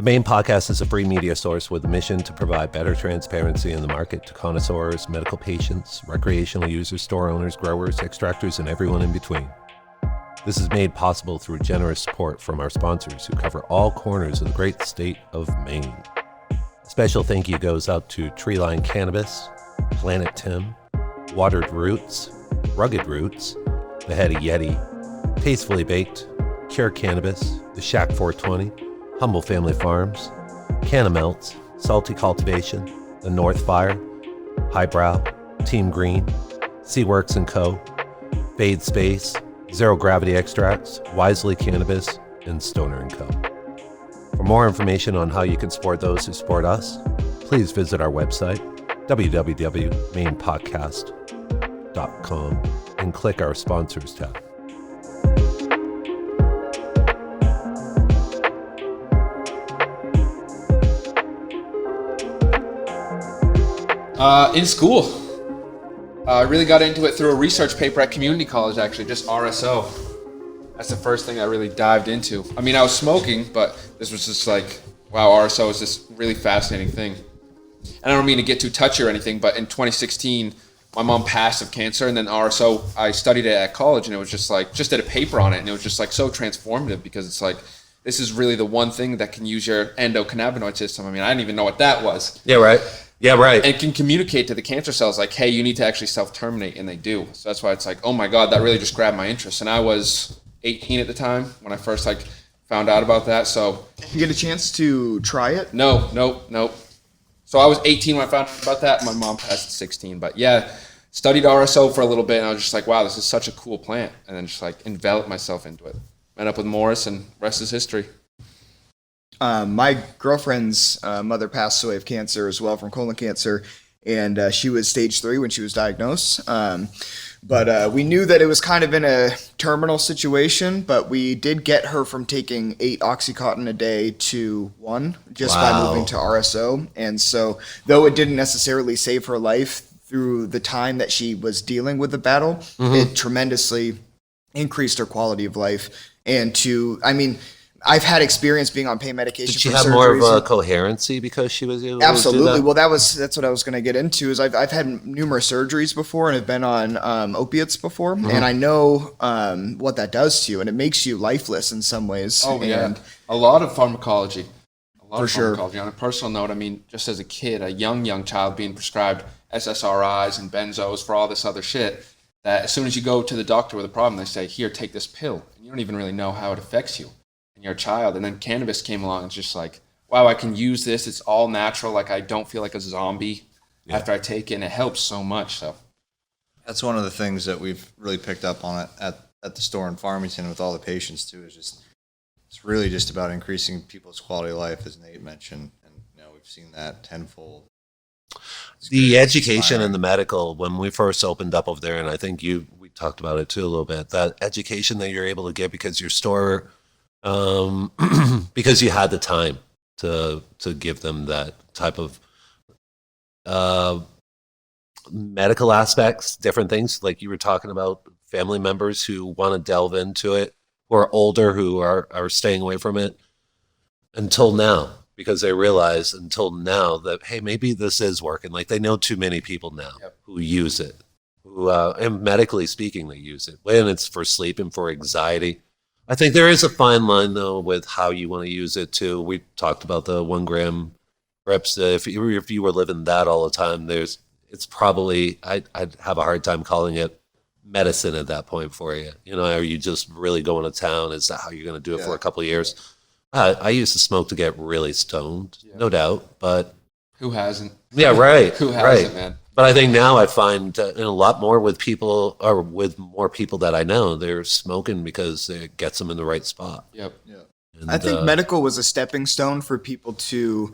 The Maine podcast is a free media source with a mission to provide better transparency in the market to connoisseurs, medical patients, recreational users, store owners, growers, extractors, and everyone in between. This is made possible through generous support from our sponsors who cover all corners of the great state of Maine. A special thank you goes out to Treeline Cannabis, Planet Tim, Watered Roots, Rugged Roots, The Heady Yeti, Tastefully Baked, Cure Cannabis, The Shack 420, Humble Family Farms, Canamelts, Salty Cultivation, The North Fire, Highbrow, Team Green, Seaworks & Co., Fade Space, Zero Gravity Extracts, Wisely Cannabis, and Stoner & Co. For more information on how you can support those who support us, please visit our website, www.mainepodcast.com, and click our Sponsors tab. In school, I really got into it through a research paper at community college, actually, just RSO. That's the first thing I really dived into. I mean, I was smoking, but this was just like, wow, RSO is this really fascinating thing. And I don't mean to get too touchy or anything, but in 2016, my mom passed of cancer, and then RSO, I studied it at college, and it was just like, just did a paper on it, and it was just like so transformative because it's like, this is really the one thing that can use your endocannabinoid system. I mean, I didn't even know what that was. Yeah, right. Yeah, right. And can communicate to the cancer cells like, hey, you need to actually self-terminate, and they do. So that's why it's like, oh my God, that really just grabbed my interest. And I was 18 at the time when I first found out about that. So did you get a chance to try it? No. So I was 18 when I found out about that. My mom passed at 16. But yeah, studied RSO for a little bit, and I was just like, wow, this is such a cool plant. And then just enveloped myself into it. Met up with Morris, and rest is history. My girlfriend's mother passed away of cancer as well, from colon cancer, and she was stage 3 when she was diagnosed. But we knew that it was kind of in a terminal situation, but we did get her from taking 8 Oxycontin a day to 1 just by moving to RSO. And so though it didn't necessarily save her life through the time that she was dealing with the battle, it tremendously increased her quality of life. And I've had experience being on pain medication. Did she have more of a coherency because she was able Absolutely. to do that? Well, that's what I was going to get into. Is I've had numerous surgeries before, and have been on opiates before, and I know what that does to you, and it makes you lifeless in some ways. Oh yeah, a lot of pharmacology. For sure. On a personal note, I mean, just as a kid, a young child being prescribed SSRIs and benzos for all this other shit, that as soon as you go to the doctor with a problem, they say, here, take this pill, and you don't even really know how it affects you. You're a child, and then cannabis came along. It's just like, wow, I can use this. It's all natural. Like, I don't feel like a zombie after I take it, and it helps so much. So that's one of the things that we've really picked up on at the store in Farmington with all the patients too. Is just it's really just about increasing people's quality of life, as Nate mentioned, and we've seen that tenfold. The education and the medical, when we first opened up over there, and I think we talked about it too a little bit. That education that you're able to get because your store. Because you had the time to give them that type of medical aspects, different things like you were talking about, family members who want to delve into it, who are older, who are staying away from it until now, because they realize until now that, hey, maybe this is working. Like, they know too many people now who use it, who and medically speaking, they use it when it's for sleep and for anxiety. I think there is a fine line, though, with how you want to use it, too. We talked about the 1 gram reps. If you were living that all the time, it's probably, I'd have a hard time calling it medicine at that point for you. Are you just really going to town? Is that how you're going to do it for a couple of years? I used to smoke to get really stoned, no doubt, but... Who hasn't? Yeah, right. Who hasn't, man? But I think now I find a lot more with people, or with more people that I know, they're smoking because it gets them in the right spot. Yep. And I think medical was a stepping stone for people to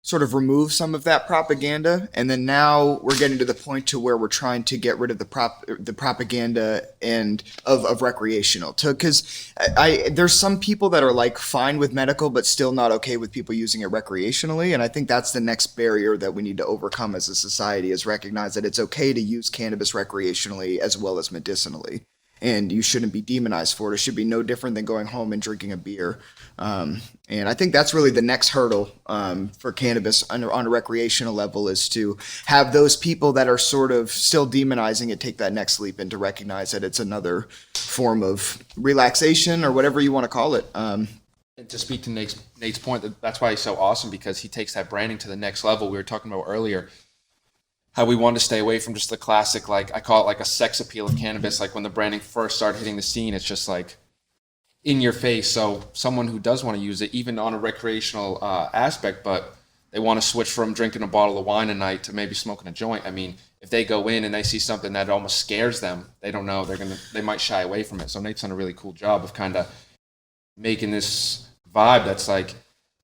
sort of remove some of that propaganda, and then now we're getting to the point to where we're trying to get rid of the propaganda and of recreational, because there's some people that are fine with medical but still not okay with people using it recreationally, and I think that's the next barrier that we need to overcome as a society, is recognize that it's okay to use cannabis recreationally as well as medicinally. and you shouldn't be demonized for it. It should be no different than going home and drinking a beer. And I think that's really the next hurdle for cannabis on a recreational level, is to have those people that are sort of still demonizing it take that next leap and to recognize that it's another form of relaxation or whatever you want to call it. And to speak to Nate's point, that's why he's so awesome, because he takes that branding to the next level. We were talking about earlier how we want to stay away from just the classic, like I call it like a sex appeal of cannabis. Like when the branding first started hitting the scene, it's just like in your face. So someone who does want to use it, even on a recreational aspect, but they want to switch from drinking a bottle of wine a night to maybe smoking a joint. I mean, if they go in and they see something that almost scares them, they don't know, they might shy away from it. So Nate's done a really cool job of kind of making this vibe that's like,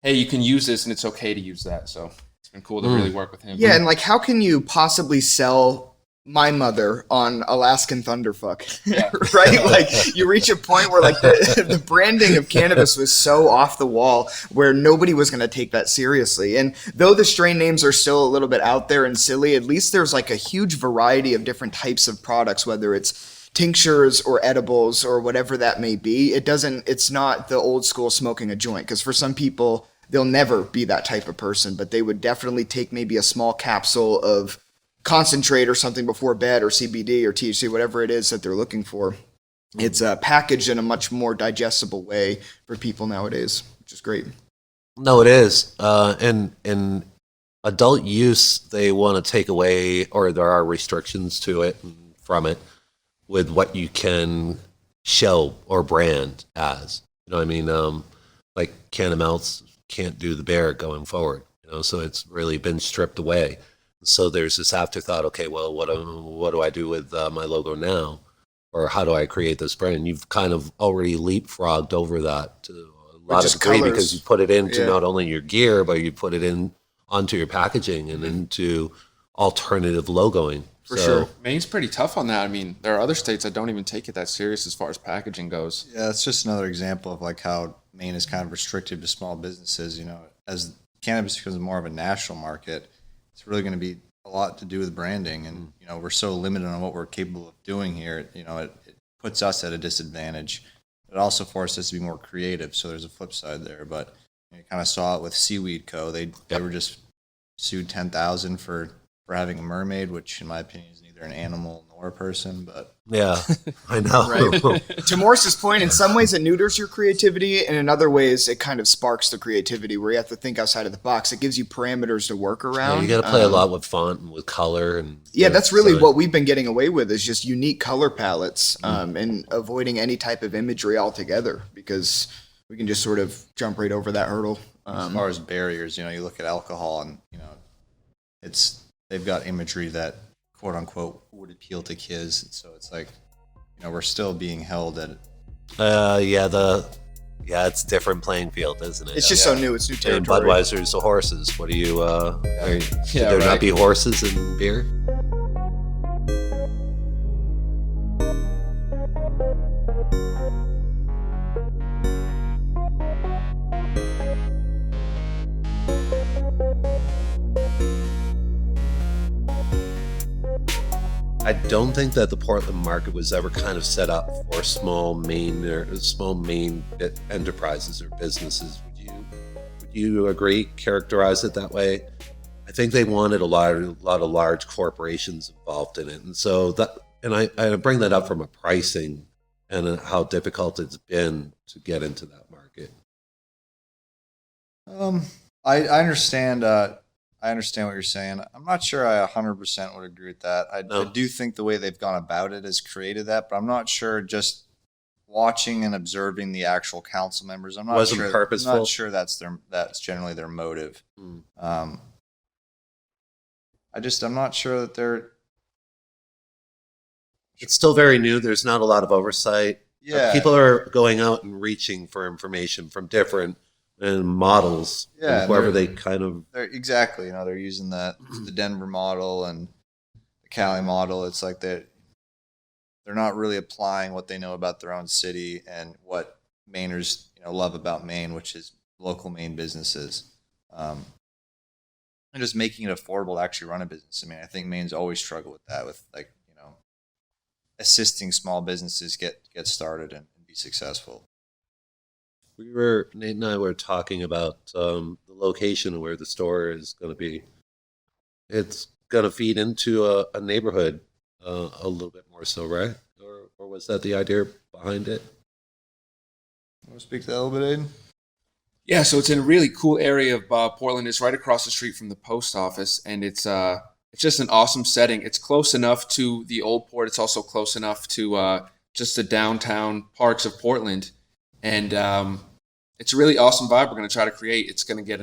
hey, you can use this and it's okay to use that. So it's been cool to really work with him. Yeah, and like, how can you possibly sell My Mother on Alaskan Thunderfuck? Yeah. Right? Like, you reach a point where like the branding of cannabis was so off the wall where nobody was going to take that seriously. And though the strain names are still a little bit out there and silly, at least there's like a huge variety of different types of products, whether it's tinctures or edibles or whatever that may be. It's not the old school smoking a joint, because for some people, they'll never be that type of person, but they would definitely take maybe a small capsule of concentrate or something before bed, or CBD or THC, whatever it is that they're looking for. It's packaged in a much more digestible way for people nowadays, which is great. No, it is. And in adult use, they want to take away, or there are restrictions to it and from it, with what you can show or brand as. You know what I mean? Like Canimel's can't do the bear going forward. You know, so it's really been stripped away. So there's this afterthought. Okay, well, what do I do with my logo now, or how do I create this brand? You've kind of already leapfrogged over that to a lot of degree, colors. because you put it into not only your gear, but you put it in onto your packaging and into alternative logoing. For sure. Maine's pretty tough on that. I mean, there are other states that don't even take it that serious as far as packaging goes. Yeah, it's just another example of like how Maine is kind of restrictive to small businesses. You know, as cannabis becomes more of a national market, it's really going to be a lot to do with branding. And, you know, we're so limited on what we're capable of doing here. You know, it puts us at a disadvantage. It also forced us to be more creative. So there's a flip side there. But you kind of saw it with Seaweed Co. They were just sued 10,000 for having a mermaid, which in my opinion is neither an animal nor a person. But Yeah, I know. Right. To Morris's point, in some ways it neuters your creativity, and in other ways it kind of sparks the creativity where you have to think outside of the box. It gives you parameters to work around. Yeah, you got to play a lot with font and with color. And yeah, that's really what we've been getting away with, is just unique color palettes and avoiding any type of imagery altogether, because we can just sort of jump right over that hurdle. As far as barriers, you know, you look at alcohol and, you know, they've got imagery that quote unquote would appeal to kids. So it's like, you know, we're still being held at it's a different playing field, isn't it? It's just so new. It's new And territory. Budweiser's the horses. What do you? Should there not be horses in beer? I don't think that the Portland market was ever kind of set up for small Maine enterprises or businesses. Would you agree? Characterize it that way? I think they wanted a lot of large corporations involved in it, and so that, and I bring that up from a pricing and how difficult it's been to get into that market. I understand. I understand what you're saying. I'm not sure I 100% would agree with that. I do think the way they've gone about it has created that, but I'm not sure, just watching and observing the actual council members, I'm not sure. Purposeful. I'm not sure that's generally their motive. I'm not sure that they're. It's still very new. There's not a lot of oversight. Yeah. People are going out and reaching for information from different models. Yeah, whoever they kind of. Exactly. You know, they're using the Denver model and the Cali model. It's like they're not really applying what they know about their own city and what Mainers, you know, love about Maine, which is local Maine businesses. And just making it affordable to actually run a business. I mean, I think Maine's always struggled with that, with, like, you know, assisting small businesses get started and be successful. Nate and I were talking about the location where the store is going to be. It's going to feed into a neighborhood a little bit more so, right? Or was that the idea behind it? Want to speak to that a little bit, Aiden? Yeah, so it's in a really cool area of Portland. It's right across the street from the post office, and it's just an awesome setting. It's close enough to the old port. It's also close enough to just the downtown parks of Portland, and it's a really awesome vibe we're going to try to create. It's going to get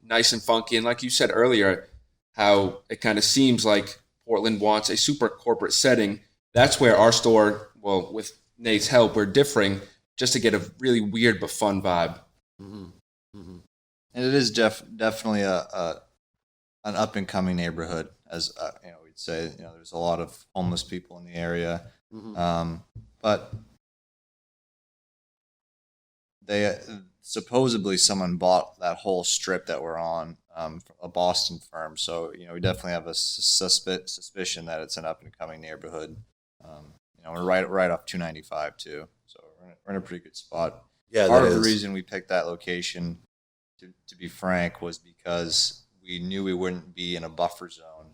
nice and funky, and like you said earlier, how it kind of seems like Portland wants a super corporate setting. That's where our store, well, with Nate's help, we're differing just to get a really weird but fun vibe. Mm-hmm. Mm-hmm. And it is definitely an up and coming neighborhood, as we'd say. There's a lot of homeless people in the area, Mm-hmm. but they supposedly someone bought that whole strip that we're on, a Boston firm. So we definitely have a suspicion that it's an up and coming neighborhood. We're right off 295 too, so we're in a pretty good spot. Yeah, Part of the reason we picked that location, to be frank, was because we knew we wouldn't be in a buffer zone,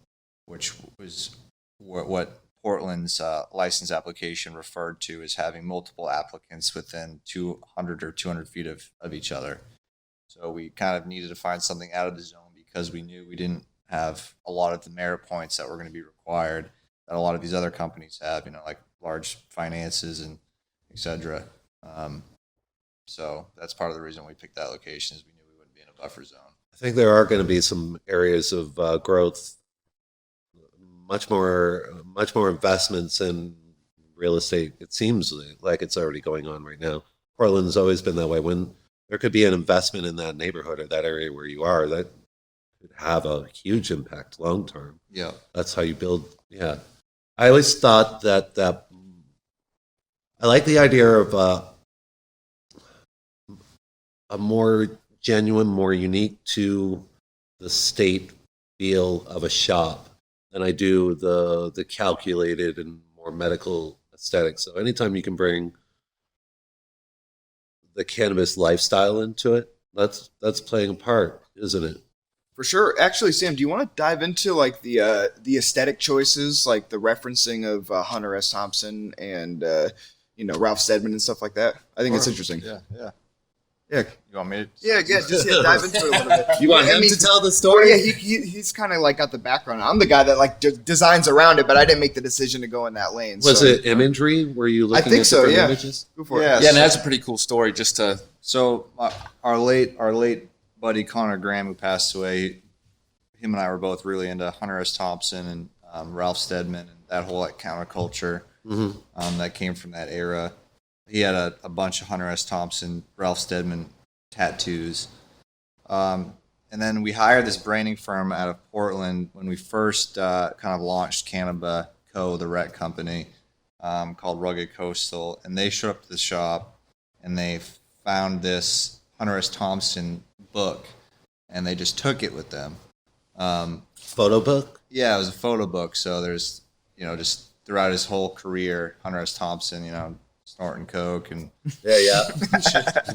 which was what Portland's license application referred to as having multiple applicants within 200 or 200 feet of each other. So we kind of needed to find something out of the zone because we knew we didn't have a lot of the merit points that were going to be required that a lot of these other companies have, like large finances and et cetera. So that's part of the reason we picked that location, is we knew we wouldn't be in a buffer zone. I think there are going to be some areas of growth, much more investments in real estate. It seems like it's already going on right now. Portland's always been that way. When there could be an investment in that neighborhood or that area where you are, that could have a huge impact long term. Yeah. That's how you build. Yeah. I always thought that I like the idea of a more genuine, more unique to the state feel of a shop than I do the calculated and more medical aesthetics. So anytime you can bring the cannabis lifestyle into it, that's playing a part, isn't it? For sure. Actually, Sam, do you want to dive into like the aesthetic choices, like the referencing of Hunter S. Thompson and Ralph Steadman and stuff like that? I think it's interesting. Yeah. Yeah. You want me to? Yeah, just dive into it a little bit. You want him to tell the story? Yeah, he's kind of like got the background. I'm the guy that like designs around it, but I didn't make the decision to go in that lane. Was it imagery? Were you looking I think at so, different yeah. images? Go for Yeah. it. Yeah, and that's a pretty cool story. Just to So our late buddy Connor Graham, who passed away, him and I were both really into Hunter S. Thompson and Ralph Steadman and that whole counterculture that came from that era. He had a bunch of Hunter S. Thompson, Ralph Steadman tattoos. And then we hired this branding firm out of Portland when we first kind of launched Caniba Co, the rec company, called Rugged Coastal. And they showed up to the shop and they found this Hunter S. Thompson book and they just took it with them. Photo book? Yeah, it was a photo book. So there's, just throughout his whole career, Hunter S. Thompson, snorting coke and Yeah.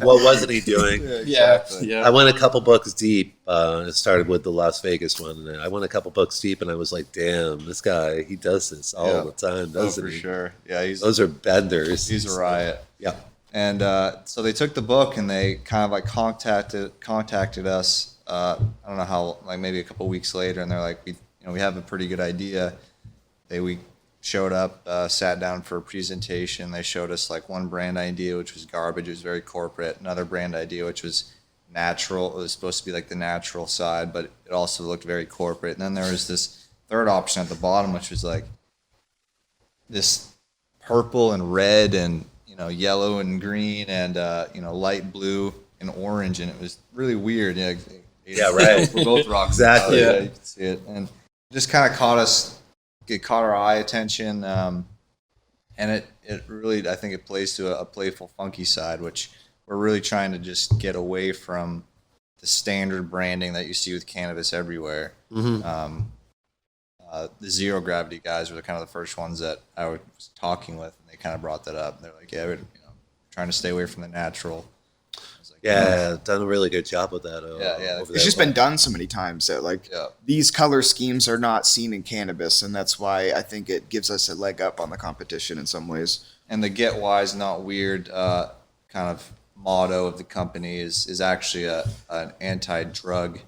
What wasn't he doing? yeah. I went a couple books deep. It started with the Las Vegas one. And I went a couple books deep, and I was like, "Damn, this guy, he does this all the time, doesn't for he?" sure. Yeah, Those are benders. he's a riot. Yeah. And so they took the book and they kind of like contacted us. I don't know how, like maybe a couple weeks later, and they're like, we have a pretty good idea. We showed up, sat down for a presentation. They showed us like one brand idea, which was garbage. It was very corporate. Another brand idea, which was natural. It was supposed to be like the natural side, but it also looked very corporate. And then there was this third option at the bottom, which was like this purple and red and yellow and green and light blue and orange, and it was really weird. Yeah, right. We're both rock Exactly. stars. Yeah, you can see it, and it just kind of caught our eye attention, and it really, I think it plays to a playful, funky side, which we're really trying to just get away from the standard branding that you see with cannabis everywhere. The zero gravity guys were kind of the first ones that I was talking with, and they kind of brought that up. They're like, yeah, we're trying to stay away from the natural. I was like, Yeah, done a really good job with that. Yeah. over It's there. just been done so many times that like Yeah. these color schemes are not seen in cannabis, and that's why I think it gives us a leg up on the competition in some ways. And the get wise, not weird kind of motto of the company is actually an anti-drug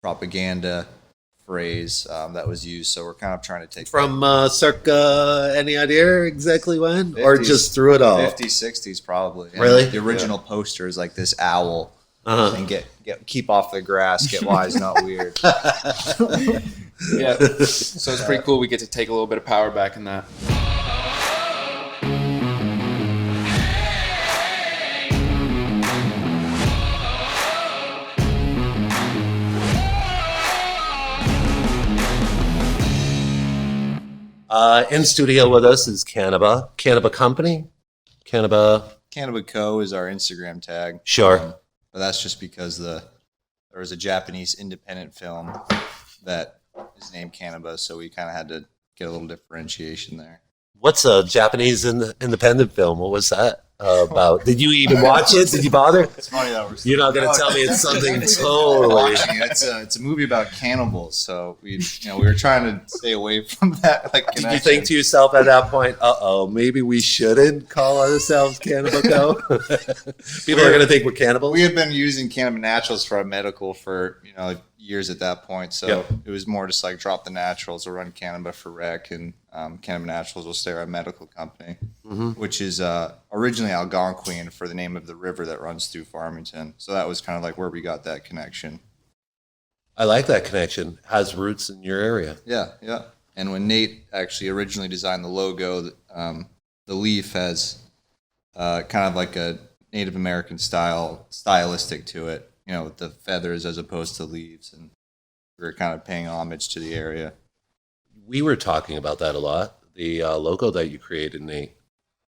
propaganda phrase that was used. So we're kind of trying to take From circa, any idea exactly when? Or 50s, just through it all? 50s, 60s probably. And Really? The original poster is like this owl. Uh-huh. And keep off the grass, get wise, not weird. Yeah. So it's pretty cool. We get to take a little bit of power back in that. In studio with us is Caniba Company. Caniba Co is our Instagram tag. Sure. But that's just because there was a Japanese independent film that is named Caniba, so we kind of had to get a little differentiation there. What's a Japanese independent film? What was that about? Did you even watch it? Did you bother? It's funny that we're You're not going to tell me it's something totally. watching it. It's a movie about cannibals, so we were trying to stay away from that. Like, Did you think to yourself at that point, maybe we shouldn't call ourselves Caniba Co? People are going to think we're cannibals. we had been using Caniba Naturals for our medical for years at that point, so Yep. it was more just like drop the naturals. We'll run Caniba for rec, and Caniba Naturals will stay our medical company, which is originally Algonquin for the name of the river that runs through Farmington. So that was kind of like where we got that connection. I like that connection. Has roots in your area. Yeah. And when Nate actually originally designed the logo, the leaf has kind of like a Native American stylistic to it, with the feathers as opposed to leaves, and we were kind of paying homage to the area. We were talking about that a lot. The logo that you created, Nate.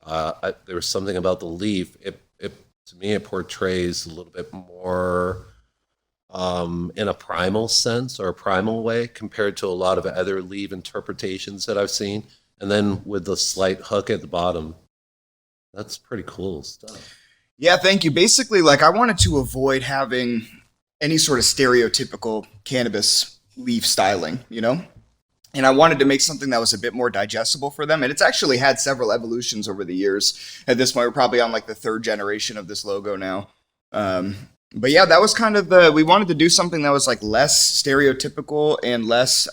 There was something about the leaf. It to me, it portrays a little bit more in a primal sense or a primal way compared to a lot of other leaf interpretations that I've seen. And then with the slight hook at the bottom, that's pretty cool stuff. Yeah, thank you. Basically, like I wanted to avoid having any sort of stereotypical cannabis leaf styling, And I wanted to make something that was a bit more digestible for them. And it's actually had several evolutions over the years. At this point, we're probably on like the third generation of this logo now. But yeah, that was kind of we wanted to do something that was like less stereotypical and less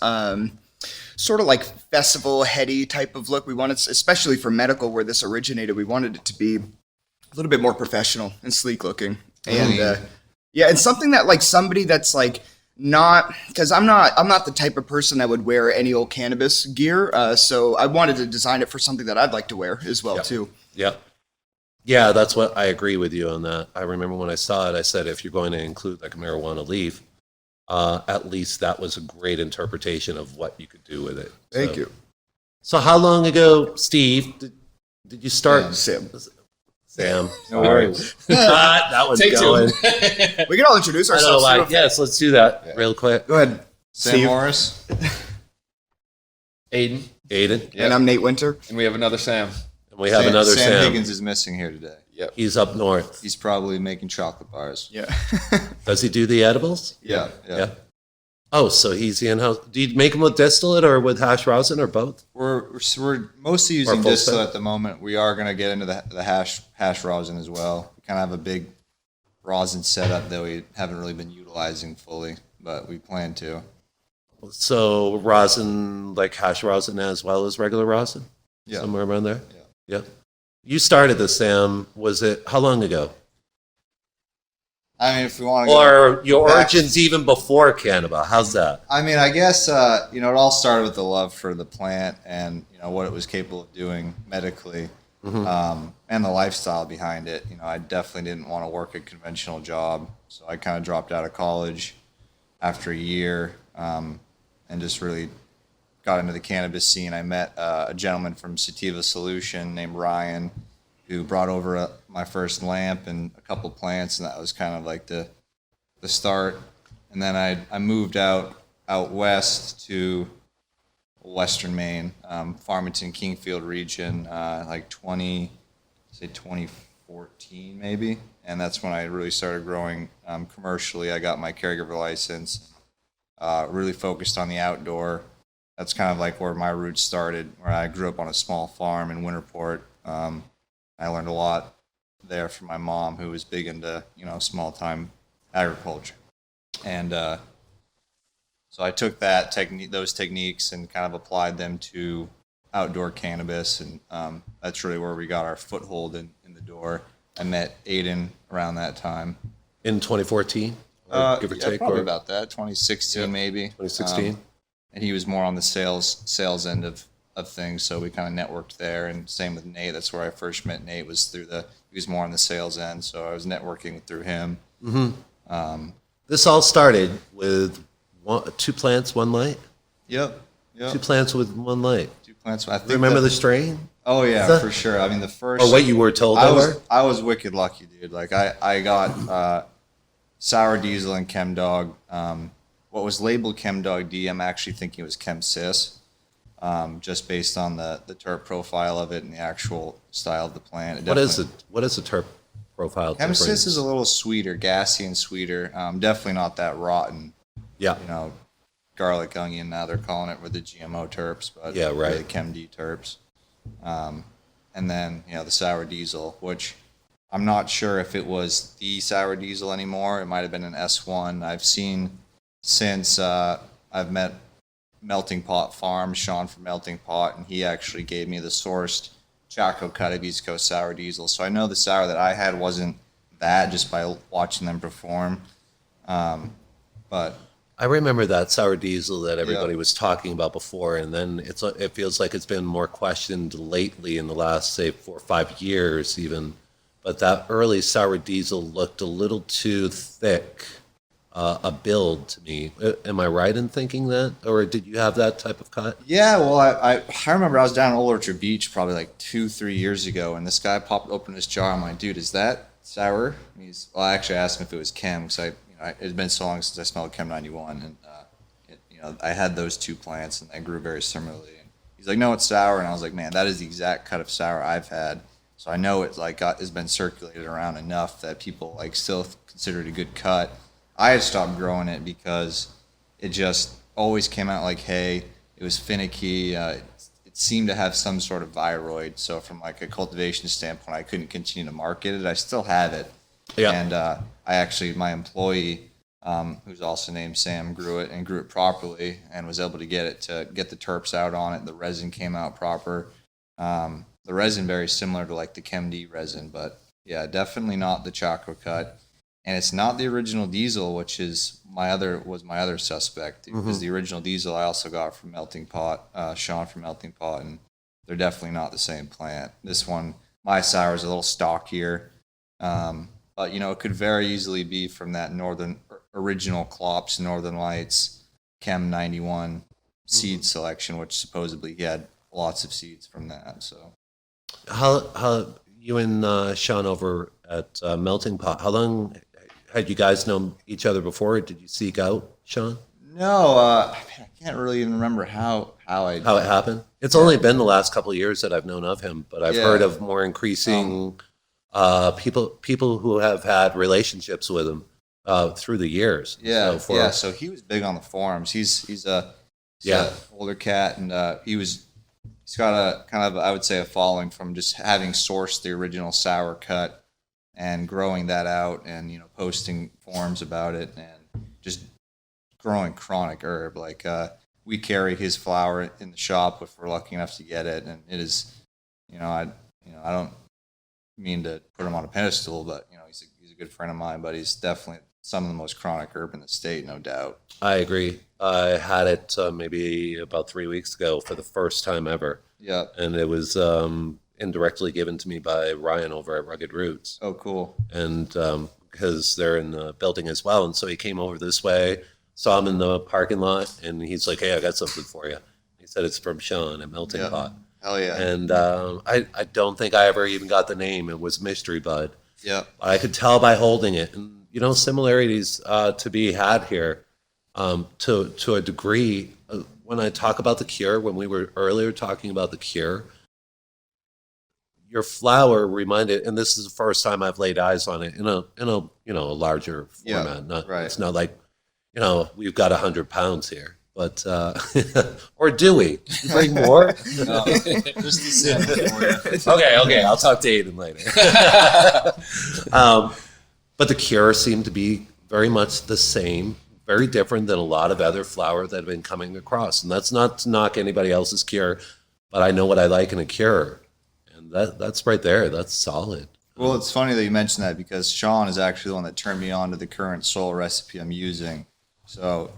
sort of like festival heady type of look. We wanted, especially for medical where this originated, we wanted it to be a little bit more professional and sleek looking. And and something that like somebody that's like, not because I'm not the type of person that would wear any old cannabis gear. So I wanted to design it for something that I'd like to wear as well too. Yeah, that's what I agree with you on that. I remember when I saw it, I said if you're going to include like a marijuana leaf, at least that was a great interpretation of what you could do with it. Thank you. So how long ago, Steve, did you start? Sam. No worries. That was Take going. two. We can all introduce I don't know ourselves. why. Yes, let's do that real quick. Go ahead. Sam Steve. Morris. Aiden. Aiden, And I'm Nate Winter. And we have another Sam. and we have another Sam. Higgins is missing here today. Yep. He's up north. He's probably making chocolate bars. Yeah. Does he do the edibles? Yeah. Oh, so he's the in-house. Do you make them with distillate or with hash rosin or both? We're mostly using full distillate set? at the moment. We are going to get into the hash rosin as well. We kind of have a big rosin setup that we haven't really been utilizing fully, but we plan to. So rosin, like hash rosin as well as regular rosin? Yeah. Somewhere around there? Yeah. Yeah. You started this, Sam. Was it, how long ago? I mean, if we want to Or your back- origins even before Caniba? How's that? I mean, I guess, it all started with the love for the plant and, what it was capable of doing medically, and the lifestyle behind it. I definitely didn't want to work a conventional job. So I kind of dropped out of college after a year, and just really got into the cannabis scene. I met a gentleman from Sativa Solution named Ryan, who brought over my first lamp and a couple plants, and that was kind of like the start. And then I moved out west to Western Maine, Farmington, Kingfield region, like 2014 maybe. And that's when I really started growing commercially. I got my caregiver license, really focused on the outdoor. That's kind of like where my roots started, where I grew up on a small farm in Winterport. I learned a lot there from my mom, who was big into, small time agriculture. And so I took those techniques and kind of applied them to outdoor cannabis, and that's really where we got our foothold in the door. I met Aiden around that time. In 2014, give or take, probably or about that, 2016 maybe. 2016. And he was more on the sales end of things, so we kind of networked there. And same with Nate. That's where I first met Nate, was he was more on the sales end, so I was networking through him. This all started with 2 plants, 1 light. Yep. 2 plants with 1 light. 2 plants. I think Remember the strain? Oh yeah, that- for sure. I mean, the first. Or what you were told they were? I was wicked lucky, dude. Like I got Sour Diesel and Chem Dog. What was labeled Chem Dog D, I'm actually thinking it was Chem Sis, just based on the terp profile of it and the actual style of the plant. What is the terp profile? Chem Sis difference? is a little sweeter, gassy and sweeter. Definitely not that rotten. Yeah. Garlic onion. Now they're calling it with the GMO terps, but Yeah, right. really Chem D terps. And then the Sour Diesel, which I'm not sure if it was the Sour Diesel anymore. It might have been an S1. I've seen since I've met Melting Pot Farm, Sean from Melting Pot, and he actually gave me the sourced Chaco cut of East Coast Sour Diesel. So I know the sour that I had wasn't that, just by watching them perform. But I remember that sour diesel that everybody Yeah. was talking about before, and then it feels like it's been more questioned lately in the last, say, 4 or 5 years even. But that early sour diesel looked a little too thick a build to me. Am I right in thinking that, or did you have that type of cut? yeah, well, I remember I was down at Old Orchard Beach probably like 2-3 years ago, and this guy popped open his jar. I'm like, dude, is that sour? And I actually asked him if it was Chem, because it had been so long since I smelled Chem 91, and I had those 2 plants, and they grew very similarly. And he's like, no, it's sour, and I was like, man, that is the exact cut of sour I've had. So I know it has been circulated around enough that people still consider it a good cut. I had stopped growing it because it just always came out like hay. It was finicky. It seemed to have some sort of viroid. So from a cultivation standpoint, I couldn't continue to market it. I still have it. Yeah. And my employee, who's also named Sam, grew it properly and was able to get the terps out on it. The resin came out proper. The resin very similar to the Chem D resin, but yeah, definitely not the Chaco cut. And it's not the original diesel, which was my other suspect, because the original diesel I also got from Melting Pot, Sean from Melting Pot, and they're definitely not the same plant. This one, my sour, is a little stockier. But it could very easily be from that original Klops Northern Lights Chem 91 seed selection, which supposedly he had lots of seeds from that. So How you and Sean over at Melting Pot, how long had you guys known each other before? Did you seek out Sean? no, I can't really even remember how it happened? It's only been the last couple of years that I've known of him, but I've Yeah. heard of more increasing people who have had relationships with him through the years. Yeah, So So he was big on the forums. He's a Yeah. older cat, and he's got a kind of, I would say, a following from just having sourced the original sour cut and growing that out, and posting forums about it, and just growing chronic herb. We carry his flower in the shop if we're lucky enough to get it, and it is, I don't mean to put him on a pedestal, but he's a good friend of mine, but he's definitely some of the most chronic herb in the state, no doubt. I agree. I had it maybe about 3 weeks ago for the first time ever, Yeah. and it was indirectly given to me by Ryan over at Rugged Roots. Oh, cool. And because they're in the building as well, and so he came over this way, saw him in the parking lot, and he's like, "Hey, I got something for you." He said it's from Sean at Melting Yeah. Pot, Hell yeah. and I don't think I ever even got the name. It was Mystery Bud. Yeah. I could tell by holding it, and similarities to be had here to a degree. when I talk about the cure, when we were earlier talking about the cure, your flower reminded, and this is the first time I've laid eyes on it in a a larger format. Right. It's not like we've got 100 pounds here, but or do we? Bring more? No, just the sample for you. Okay, I'll talk to Aiden later. But the cure seemed to be very much the same, very different than a lot of other flower that have been coming across. And that's not to knock anybody else's cure, but I know what I like in a cure. And that's right there. That's solid. Well, it's funny that you mentioned that because Sean is actually the one that turned me on to the current soil recipe I'm using. So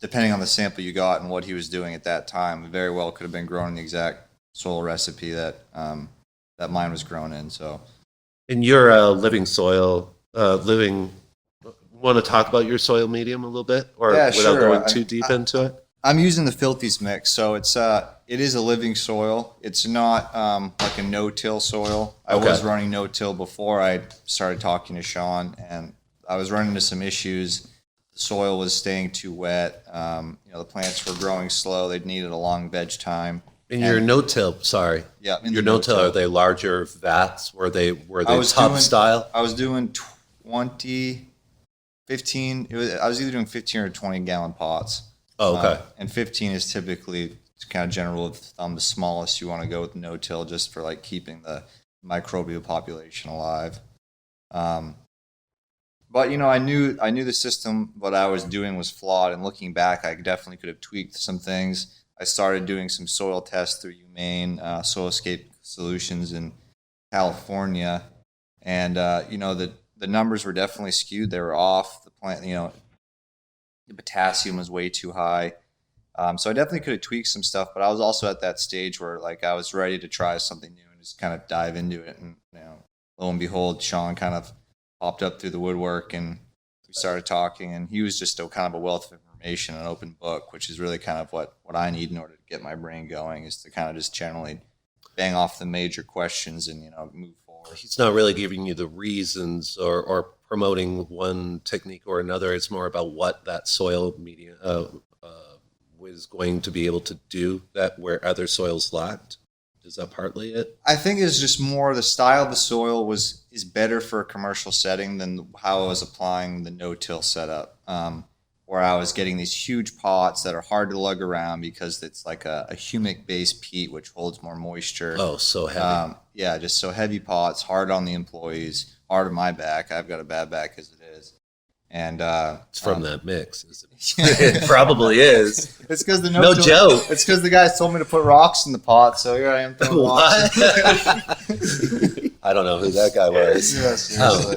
depending on the sample you got and what he was doing at that time, it very well could have been grown in the exact soil recipe that that mine was grown in. So, In your living soil, want to talk about your soil medium a little bit, or Yeah, without sure. going too deep into it? I'm using the Filthies mix, so it is a living soil. It's not like a no-till soil. I was Okay. running no-till before I started talking to Sean, and I was running into some issues. The soil was staying too wet. The plants were growing slow. They needed a long veg time. In your no-till, sorry. Yeah, in Your the no-till, no-till. are they larger vats? Were they I was tub doing- style? I was doing 15. I was either doing 15 or 20-gallon pots. Oh, okay. And 15 is typically kind of general rule of thumb, the smallest you want to go with no-till, just for like keeping the microbial population alive. But I knew the system, what I was doing was flawed, and looking back, I definitely could have tweaked some things. I started doing some soil tests through Maine, Soilscape Solutions in California, and the numbers were definitely skewed. They were off. The plant, the potassium was way too high. So I definitely could have tweaked some stuff, but I was also at that stage where like I was ready to try something new and just kind of dive into it. And lo and behold, Sean kind of popped up through the woodwork, and we started talking. And he was just kind of a wealth of information, an open book, which is really kind of what I need in order to get my brain going, is to kind of just generally bang off the major questions and move forward. He's not really giving you the reasons or promoting one technique or another. It's more about what that soil media was going to be able to do that where other soils lacked. Is that partly it? I think it's just more the style of the soil is better for a commercial setting than how I was applying the no-till setup, where I was getting these huge pots that are hard to lug around because it's like a humic-based peat, which holds more moisture. Oh, so heavy. Just so heavy pots, hard on the employees, hard on my back. I've got a bad back as it is. And It's from that mix. It probably is. it's because the No joke. It's because the guys told me to put rocks in the pot, so here I am throwing rocks. I don't know who that guy was. Yeah, seriously.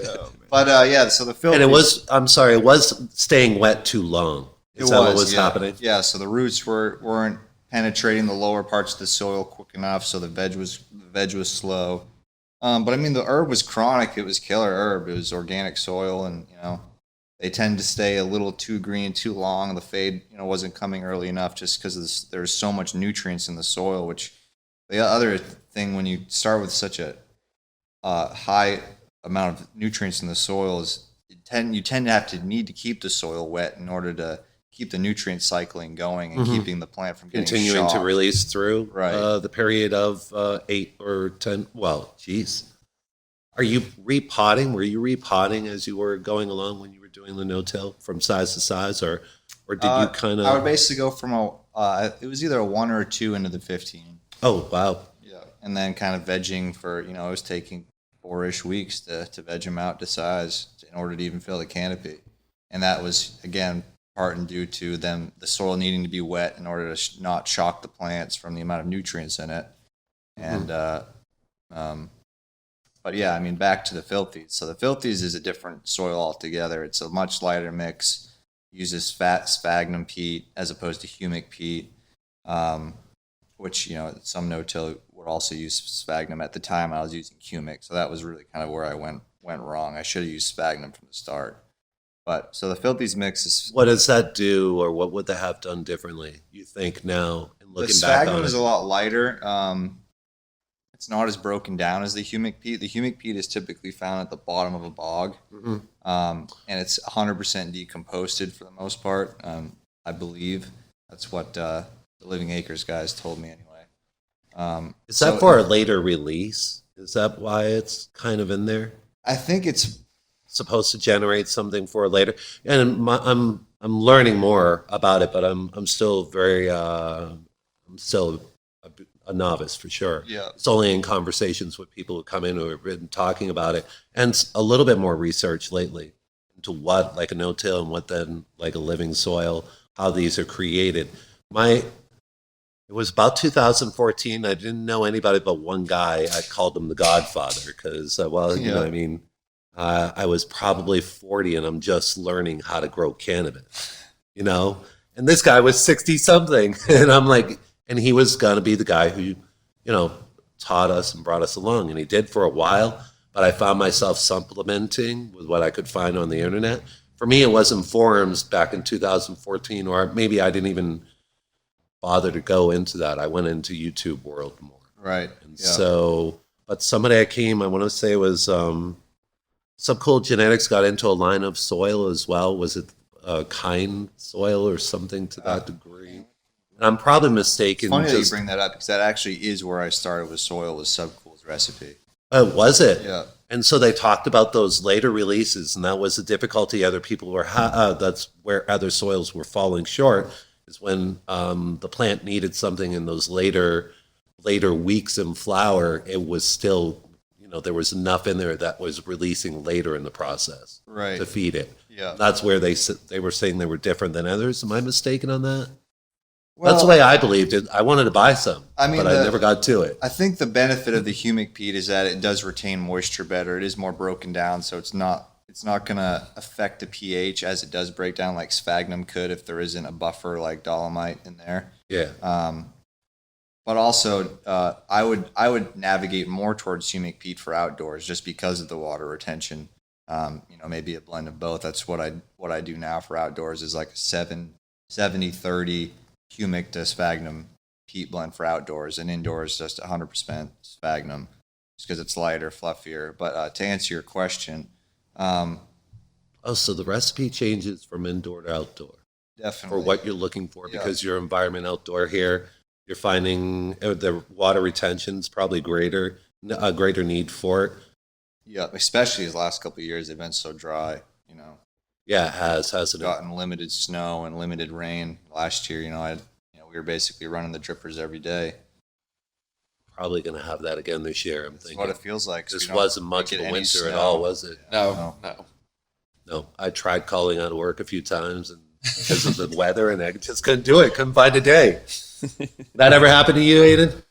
But so the filthy. And it was staying wet too long. Is that what was happening? Yeah, so the roots weren't penetrating the lower parts of the soil quick enough, so the veg was slow. But I mean, the herb was chronic. It was killer herb. It was organic soil, and they tend to stay a little too green too long. The fade, wasn't coming early enough just because there's so much nutrients in the soil. Which the other thing, when you start with such a high amount of nutrients in the soil, is you tend to have to need to keep the soil wet in order to keep the nutrient cycling going and keeping the plant from getting Continuing shocked. to release through Right. the period of 8 or 10. Well, geez. Are you repotting? Were you repotting as you were going along when you were doing the no-till from size to size, or did you kind I would of? basically go from it was either a 1 or a 2 into the 15. Oh, wow. Yeah, and then kind of vegging for it was taking 4-ish weeks to veg them out to size in order to even fill the canopy, and that was again part and due to the soil needing to be wet in order to not shock the plants from the amount of nutrients in it, and but yeah, I mean back to the Filthies. So the Filthies is a different soil altogether. It's a much lighter mix. Uses fat sphagnum peat as opposed to humic peat, which some no-till would also use sphagnum. At the time, I was using humic, so that was really kind of where I went wrong. I should have used sphagnum from the start. But so the Filthies mix is What does that do, or what would they have done differently, you think, now, and the looking back sphagnum on is it? a lot lighter. It's not as broken down as the humic peat. The humic peat is typically found at the bottom of a bog, and it's 100% decomposted for the most part, I believe. That's what the Living Acres guys told me anyway. Is that for a later release? Is that why it's kind of in there? I think it's Supposed to generate something for later. And I'm learning more about it, but I'm still very I'm still a novice for sure. Yeah. It's only in conversations with people who come in who have been talking about it, and a little bit more research lately into what like a no-till and what then like a living soil, how these are created. It was about 2014. I didn't know anybody but one guy. I called him the Godfather because, well, you know, I mean, I was probably 40 and I'm just learning how to grow cannabis, you know? And this guy was 60 something. And I'm like, and he was going to be the guy who, you know, taught us and brought us along. And he did for a while, but I found myself supplementing with what I could find on the internet. For me, it wasn't forums back in 2014, or maybe I didn't even bother to go into that. I went into YouTube world more. right. And so, but somebody I came, I want to say it was some cool genetics got into a line of soil as well. Was it kind soil or something to that degree? And I'm probably mistaken. Funny that you bring that up because that actually is where I started with soil, was Subcool's recipe. Was it? Yeah. And so they talked about those later releases, and that was the difficulty other people were, that's where other soils were falling short, is when the plant needed something in those later weeks in flower, it was still, you know, there was enough in there that was releasing later in the process Right. to feed it. Yeah. That's where they were saying they were different than others. Am I mistaken on that? Well, That's the way I believed it. I wanted to buy some, I mean, but I never got to it. I think the benefit of the humic peat is that it does retain moisture better. It is more broken down, so it's not going to affect the pH as it does break down like sphagnum could if there isn't a buffer like dolomite in there. Yeah. But also, I would navigate more towards humic peat for outdoors just because of the water retention. You know, maybe a blend of both. That's what I do now for outdoors is like a 70-30 humic to sphagnum peat blend for outdoors, and indoors just 100% sphagnum just because it's lighter, fluffier. But to answer your question, Oh, so the recipe changes from indoor to outdoor definitely for what you're looking for, Yeah. because your environment outdoor here, you're finding the water retention's probably greater, a greater need for it. Yeah, especially these last couple of years, they've been so dry. You know, Yeah, it hasn't it? gotten limited snow and limited rain last year. We were basically running the drippers every day. Probably going to have that again this year. I'm That's thinking. what it feels like. This We don't wasn't much get of a any winter at snow. all, was it? No. No, I tried calling out of work a few times, and because of the weather, and I just couldn't do it. Couldn't find a day. That ever happened to you, Aiden?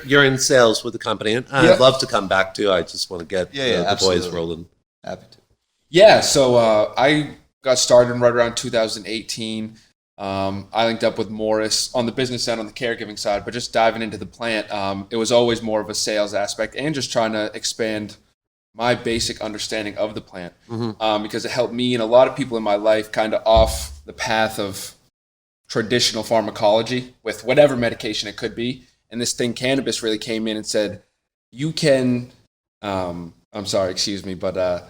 You're in sales with the company, and I'd Yep. love to come back to. I just want to get the boys absolutely. rolling. Happy to. Yeah, so I got started right around 2018. I linked up with Morris on the business end, on the caregiving side, but just diving into the plant, it was always more of a sales aspect and just trying to expand my basic understanding of the plant, because it helped me and a lot of people in my life kind of off the path of traditional pharmacology with whatever medication it could be. And this thing, cannabis, really came in and said, you can, I'm sorry, excuse me, but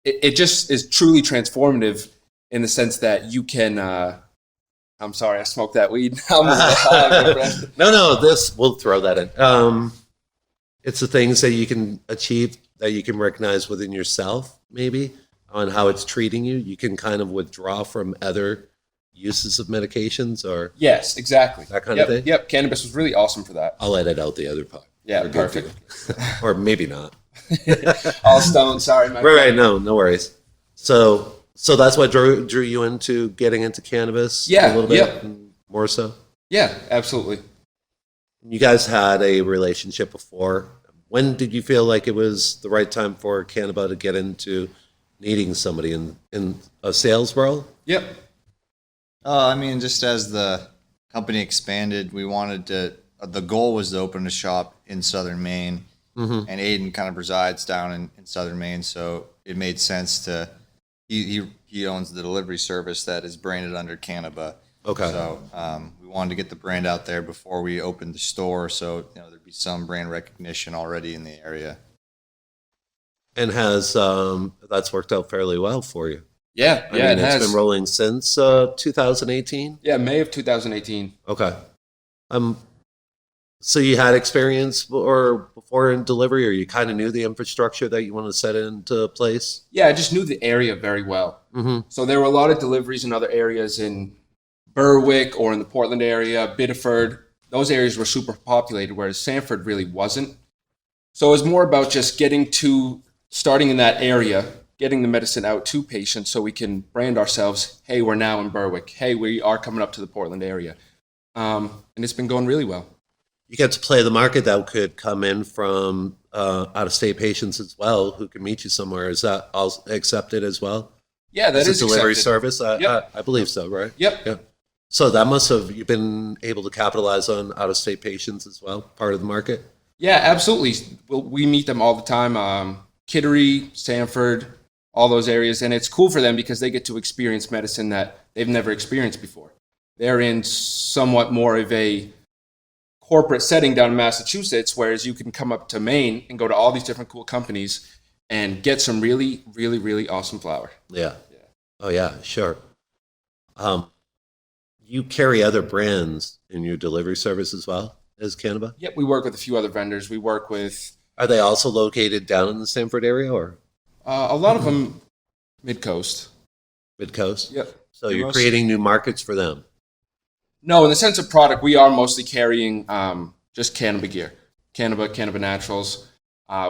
it just is truly transformative in the sense that you can, I'm sorry, I smoked that weed. No, we'll throw that in. It's the things that you can achieve, that you can recognize within yourself, maybe, on how it's treating you. You can kind of withdraw from other uses of medications, or Yes, exactly. That kind of thing? Yep, cannabis was really awesome for that. I'll edit out the other part. Yeah, We're good perfect. or maybe not. All stone, sorry. My Right, no worries. So that's what drew you into getting into cannabis. Yeah, a little bit yep. more so. Yeah, absolutely. You guys had a relationship before. When did you feel like it was the right time for Caniba to get into needing somebody in a sales role? Yep. I mean, just as the company expanded, we wanted to. The goal was to open a shop in southern Maine, and Aiden kind of resides down in southern Maine, so it made sense to. He owns the delivery service that is branded under Caniba. Okay. So we wanted to get the brand out there before we opened the store, so there'd be some brand recognition already in the area. And has that's worked out fairly well for you? Yeah, I yeah, mean, it it's has. been rolling since 2018. Yeah, May of 2018. Okay. Um, so you had experience or before in delivery, or you kind of knew the infrastructure that you wanted to set into place? Yeah, I just knew the area very well. Mm-hmm. So there were a lot of deliveries in other areas in Berwick or in the Portland area, Biddeford. Those areas were super populated, whereas Sanford really wasn't. So it was more about just starting in that area, getting the medicine out to patients so we can brand ourselves. Hey, we're now in Berwick. Hey, we are coming up to the Portland area. And it's been going really well. You get to play the market that could come in from out-of-state patients as well, who can meet you somewhere. Is that all accepted as well? Yeah, that As is a delivery accepted. service? Yep. I believe so, right? Yep. Yeah. So that must have, you've been able to capitalize on out-of-state patients as well, part of the market? Yeah, absolutely. We meet them all the time. Kittery, Sanford, all those areas. And it's cool for them because they get to experience medicine that they've never experienced before. They're in somewhat more of a corporate setting down in Massachusetts, whereas you can come up to Maine and go to all these different cool companies and get some really, really, really awesome flower. Yeah. Oh, yeah, sure. You carry other brands in your delivery service as well as Caniba? Yep, we work with a few other vendors. We work with Are they also located down in the Sanford area or a lot of them mid-coast. mid-coast? Yep. So you're creating new markets for them. No, in the sense of product, we are mostly carrying just Caniba gear, Caniba Naturals.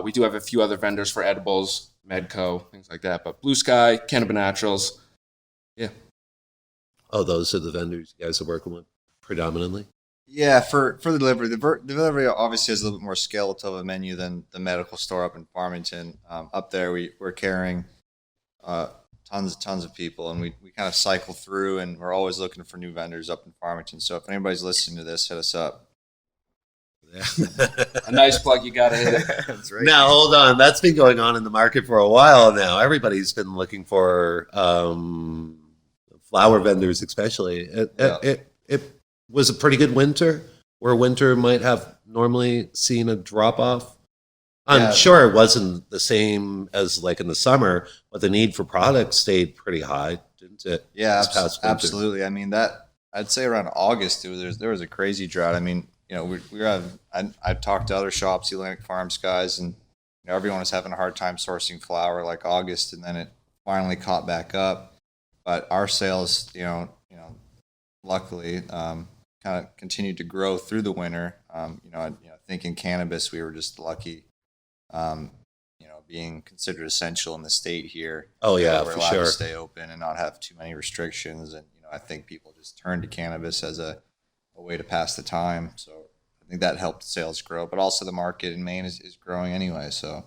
We do have a few other vendors for edibles, Medco, things like that. But Blue Sky, Caniba Naturals, yeah. Oh, those are the vendors you guys are working with predominantly? Yeah, for the delivery, delivery obviously has a little bit more skeletal of a menu than the medical store up in Farmington. Up there, we're carrying tons of people, and we kind of cycle through, and we're always looking for new vendors up in Farmington. So if anybody's listening to this, hit us up. A nice plug, you got to hit it. That's right. Now, hold on. That's been going on in the market for a while now. Everybody's been looking for flower vendors, especially. It was a pretty good winter, where winter might have normally seen a drop off. I'm sure it wasn't the same as like in the summer, but the need for products stayed pretty high, didn't it? Yeah, this past winter? absolutely. I mean, that I'd say around August, there was a crazy drought. I mean, you know, I talked to other shops, Atlantic Farms guys, and you know, everyone was having a hard time sourcing flower like August, and then it finally caught back up. But our sales, luckily, kind of continued to grow through the winter. I think in cannabis, we were just lucky, being considered essential in the state here. Oh yeah, we're for allowed sure. to stay open and not have too many restrictions. And I think people just turned to cannabis as a way to pass the time. So I think that helped sales grow. But also the market in Maine is growing anyway. So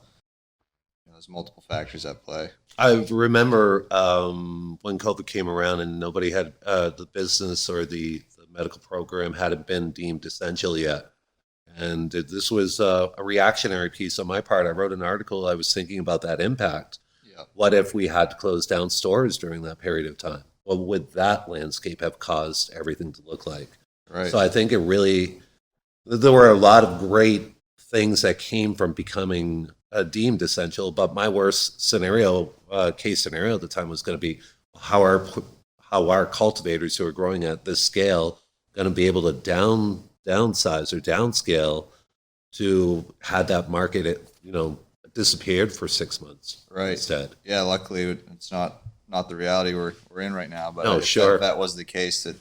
there's multiple factors at play. I remember when COVID came around and nobody had the business or the medical program hadn't been deemed essential yet. And this was a reactionary piece on my part. I wrote an article. I was thinking about that impact. Yeah. What if we had to close down stores during that period of time? What would that landscape have caused everything to look like? Right. So I think there were a lot of great things that came from becoming deemed essential. But my worst case scenario at the time was going to be how our cultivators who are growing at this scale going to be able to downsize or downscale to had that market, disappeared for 6 months Right. instead. Yeah, luckily it's not the reality we're in right now. But No, if that was the case, that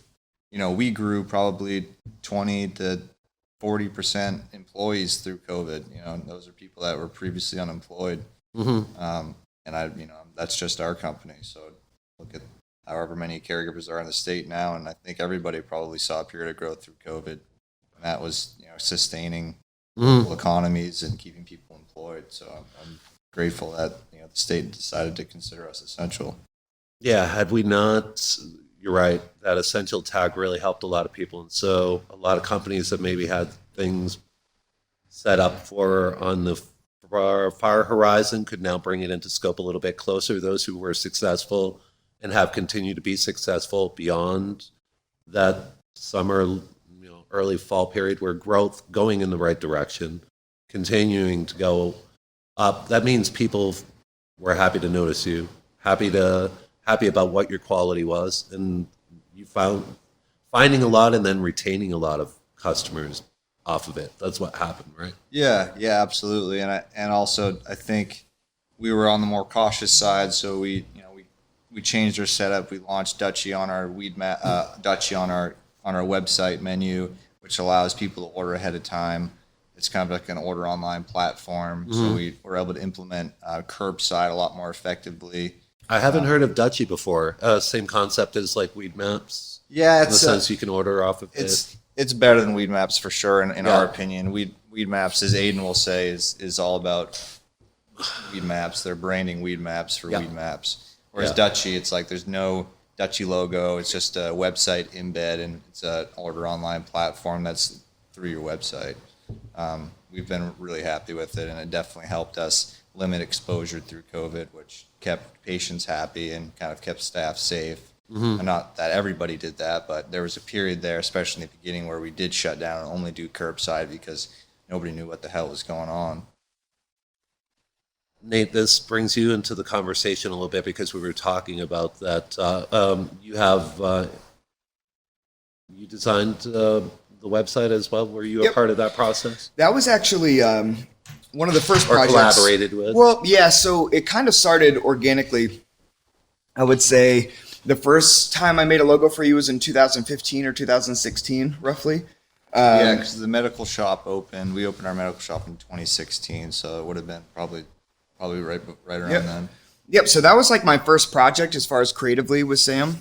we grew probably 20 to 40% employees through COVID. Those are people that were previously unemployed. Mm-hmm. And that's just our company. So look at however many caregivers are in the state now, and I think everybody probably saw a period of growth through COVID. And that was sustaining local economies and keeping people employed. So I'm grateful that the state decided to consider us essential. Yeah, had we not, you're right, that essential tag really helped a lot of people. And so a lot of companies that maybe had things set up for on the far horizon could now bring it into scope a little bit closer. Those who were successful and have continued to be successful beyond that summer, early fall period where growth going in the right direction, continuing to go up. That means people were happy to notice you, happy to happy about what your quality was, and you finding a lot and then retaining a lot of customers off of it. That's what happened, right? Yeah, absolutely. And also I think we were on the more cautious side, so we changed our setup. We launched Dutchie on our Dutchie on our website menu, which allows people to order ahead of time. It's kind of like an order online platform. So we were able to implement curbside a lot more effectively. I haven't heard of Dutchie before. Same concept as like Weed Maps. Yeah, In the sense you can order off of it. It's better than Weed Maps for sure, in our opinion. Weed Maps, as Aiden will say, is all about Weed Maps. They're branding Weed Maps for Weed Maps. Whereas Dutchie, it's like there's no Dutchie logo. It's just a website embed, and it's an order online platform that's through your website. We've been really happy with it, and it definitely helped us limit exposure through COVID, which kept patients happy and kind of kept staff safe. And not that everybody did that, but there was a period there, especially in the beginning, where we did shut down and only do curbside because nobody knew what the hell was going on. Nate, this brings you into the conversation a little bit because we were talking about that. You designed the website as well. Were you a part of that process? That was actually one of the first Or projects. collaborated with? Well, yeah. So it kind of started organically. I would say the first time I made a logo for you was in 2015 or 2016, roughly. Yeah, because the medical shop opened. We opened our medical shop in 2016, so it would have been probably right around then. Yep. So that was like my first project as far as creatively with Sam.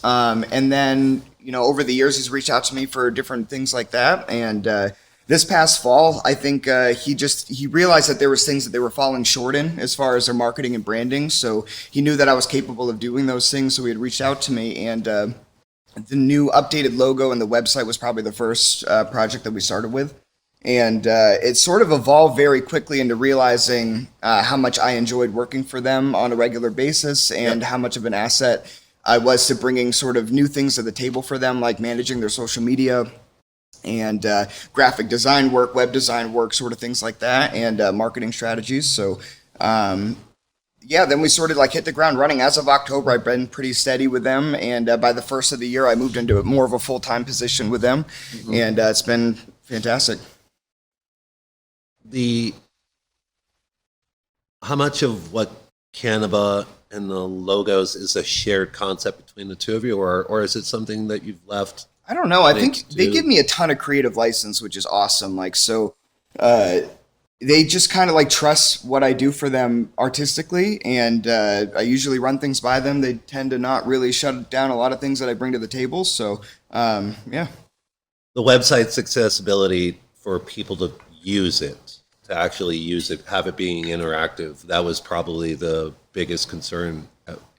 And then, over the years, he's reached out to me for different things like that. And this past fall, I think he realized that there was things that they were falling short in as far as their marketing and branding. So he knew that I was capable of doing those things. So he had reached out to me, and the new updated logo and the website was probably the first project that we started with. And it sort of evolved very quickly into realizing how much I enjoyed working for them on a regular basis, and how much of an asset I was to bringing sort of new things to the table for them, like managing their social media and graphic design work, web design work, sort of things like that, and marketing strategies. So, then we sort of like hit the ground running. As of October, I've been pretty steady with them, and by the first of the year, I moved into more of a full-time position with them, and it's been fantastic. How much of what Caniba and the logos is a shared concept between the two of you, or is it something that you've left? I don't know. I think they give me a ton of creative license, which is awesome. They just kind of like trust what I do for them artistically, and I usually run things by them. They tend to not really shut down a lot of things that I bring to the table. So, The website's accessibility for people to use it, to actually use it, have it being interactive, that was probably the biggest concern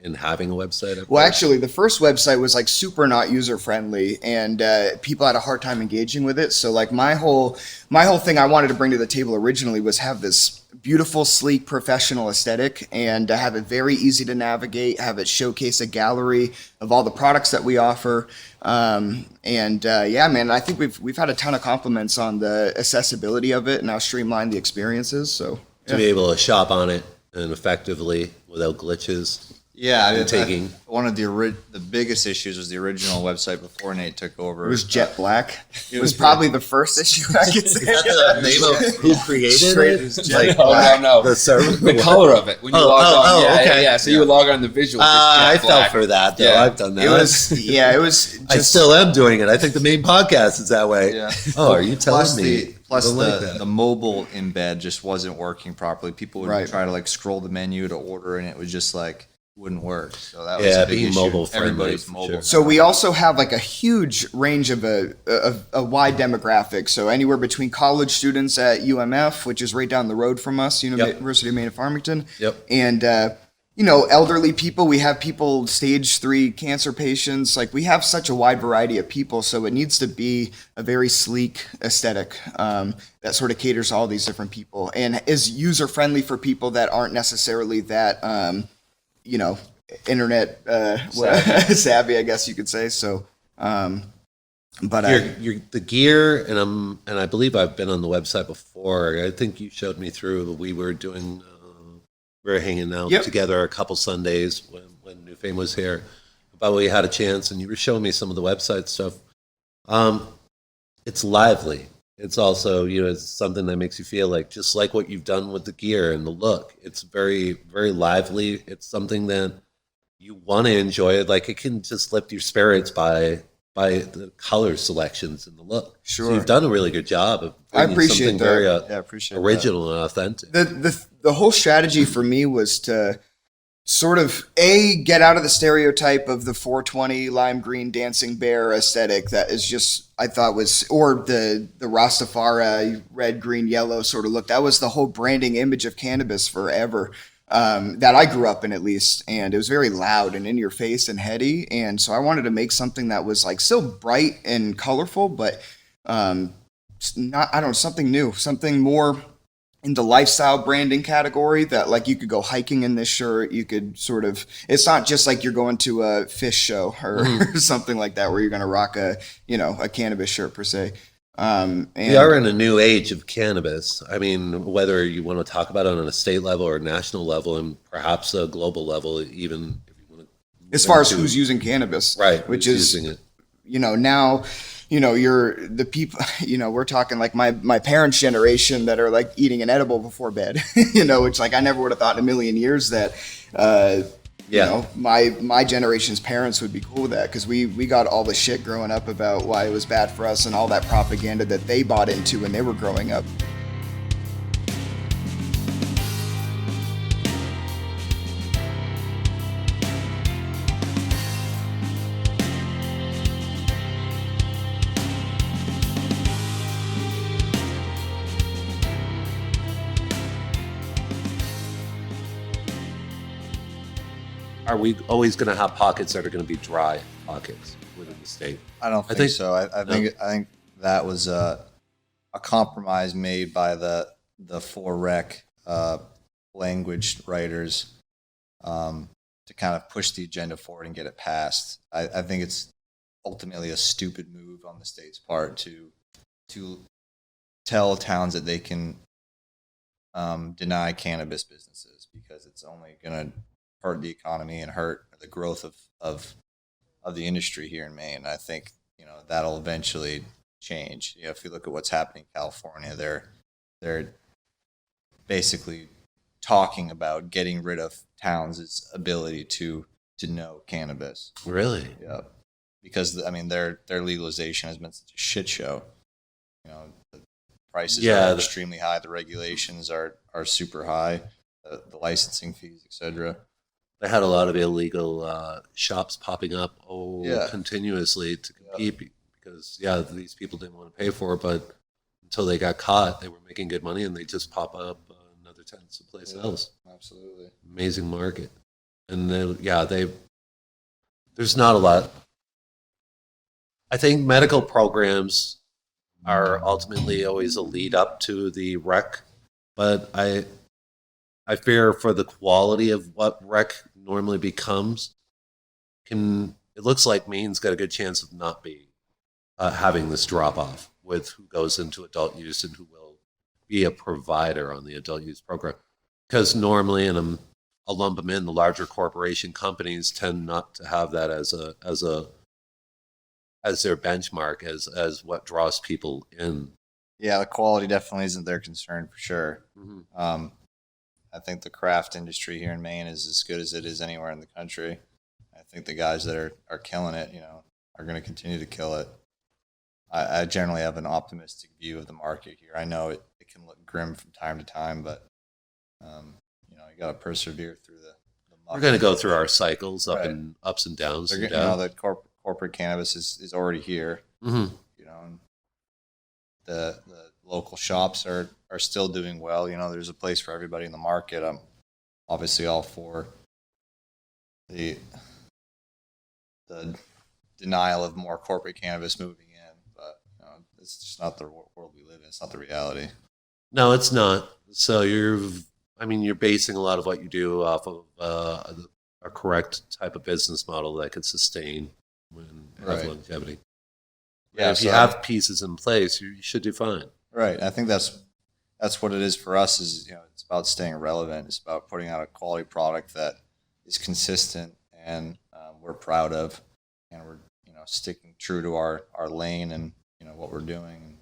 in having a website. Well, actually, the first website was like super not user friendly, and people had a hard time engaging with it. So like my whole thing I wanted to bring to the table originally was have this beautiful, sleek, professional aesthetic, and have it very easy to navigate, have it showcase a gallery of all the products that we offer. I think we've had a ton of compliments on the accessibility of it and how streamlined the experience is. So to be able to shop on it and effectively without glitches. Yeah, one of the biggest issues was the original website before Nate took over. It was jet black. It was probably the first issue I could say. Is that the name of who created it? No. The color of it when you log on. Okay. Yeah. So you would log on the visual. I fell for that though. Yeah. I've done that. It was. I still am doing it. I think the main podcast is that way. Yeah. Oh, are you telling me? The mobile embed just wasn't working properly. People would try to like scroll the menu to order, and it was just like wouldn't work. So that was a big issue. Mobile friendly. Everybody's mobile. Sure. So we also have like a huge range of a wide demographic. So anywhere between college students at UMF, which is right down the road from us, University of Maine at Farmington, and elderly people. We have people stage 3 cancer patients. Like we have such a wide variety of people. So it needs to be a very sleek aesthetic that sort of caters to all these different people and is user friendly for people that aren't necessarily that internet savvy, I guess you could say. So, you're the gear, and I believe I've been on the website before. I think you showed me through. We were doing We were hanging out Yep. together a couple Sundays when New Fame was here. But we had a chance, and you were showing me some of the website stuff. It's lively. It's also, it's something that makes you feel like, just like what you've done with the gear and the look. It's very, very lively. It's something that you want to enjoy. Like, it can just lift your spirits by the color selections and the look. Sure. So you've done a really good job of I bringing appreciate something that. very Appreciate original and authentic. The whole strategy for me was to sort of get out of the stereotype of the 420 lime green dancing bear aesthetic that is just, I thought was, or the Rastafari red, green, yellow sort of look. That was the whole branding image of cannabis forever. That I grew up in, at least, and it was very loud and in your face and heady. And so I wanted to make something that was like still bright and colorful, but not, I don't know, something new, something more in the lifestyle branding category, that like you could go hiking in this shirt. You could sort of, it's not just like you're going to a fish show or something like that, where you're going to rock a cannabis shirt per se. And we are in a new age of cannabis. I mean, whether you want to talk about it on a state level or national level, and perhaps a global level, even if you want to, as far as who's using cannabis, right, which who's is using it. Now, you're the people, we're talking like my parents' generation that are like eating an edible before bed, which like I never would have thought in a million years that, my generation's parents would be cool with that, because we got all the shit growing up about why it was bad for us and all that propaganda that they bought into when they were growing up. Are we always going to have pockets that are going to be dry pockets within the state? I don't think so. I think that was a compromise made by the for rec language writers to kind of push the agenda forward and get it passed. I think it's ultimately a stupid move on the state's part to tell towns that they can deny cannabis businesses, because it's only going to hurt the economy and hurt the growth of the industry here in Maine. I think that'll eventually change. If you look at what's happening in California, they're basically talking about getting rid of towns' ability to know cannabis. Really? Yeah, because their legalization has been such a shit show. The prices are extremely high. The regulations are super high. The licensing fees, etc. They had a lot of illegal shops popping up continuously to compete, because these people didn't want to pay for it, but until they got caught, they were making good money, and they just pop up another 10 someplace else. Absolutely. Amazing market. And there's not a lot. I think medical programs are ultimately always a lead up to the rec, but I fear for the quality of what rec normally becomes. It looks like Maine's got a good chance of not be having this drop off with who goes into adult use and who will be a provider on the adult use program. Because normally, and I'll lump them in, the larger corporation companies tend not to have that as their benchmark, as what draws people in. Yeah, the quality definitely isn't their concern, for sure. Mm-hmm. I think the craft industry here in Maine is as good as it is anywhere in the country. I think the guys that are killing it, are going to continue to kill it. I generally have an optimistic view of the market here. I know it can look grim from time to time, but you got to persevere through the muck. We're going to go through our cycles, Right. and ups and downs. The corporate cannabis is already here. Mm-hmm. And the local shops are still doing well. There's a place for everybody in the market. I'm obviously all for the denial of more corporate cannabis moving in, but it's just not the world we live in. It's not the reality. No, it's not. So you're basing a lot of what you do off of a correct type of business model that could sustain and have longevity. Yeah, and if you have pieces in place, you should do fine. Right. I think that's that's what it is for us. Is it's about staying relevant. It's about putting out a quality product that is consistent and we're proud of, and we're sticking true to our lane and what we're doing.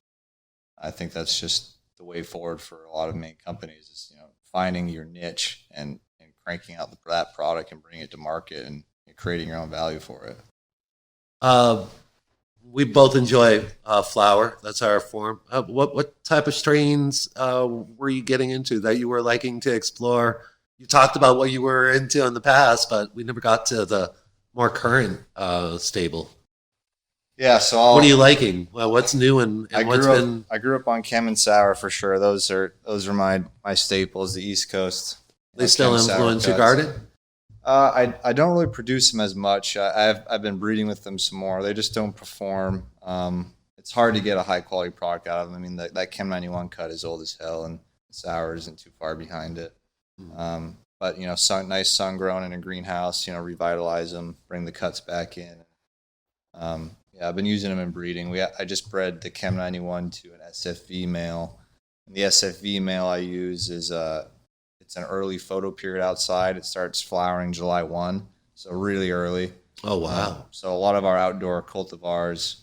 I think that's just the way forward for a lot of Maine companies is finding your niche and cranking out that product and bringing it to market and creating your own value for it. We both enjoy flower. That's our form. What type of strains were you getting into that you were liking to explore? You talked about what you were into in the past, but we never got to the more current stable. Yeah, so what are you liking? Well, what's new and I what's grew up, been? I grew up on Chem and Sour for sure. Those are my staples. The East Coast. They still influence your garden? I don't really produce them as much. I've been breeding with them some more. They just don't perform. It's hard to get a high quality product out of them. I mean, that Chem 91 cut is old as hell, and Sour isn't too far behind it. But nice sun grown in a greenhouse. Revitalize them, bring the cuts back in. Yeah, I've been using them in breeding. I just bred the Chem 91 to an SFV male. And the SFV male I use is it's an early photo period outside. It starts flowering July 1, so really early. Oh, wow. So a lot of our outdoor cultivars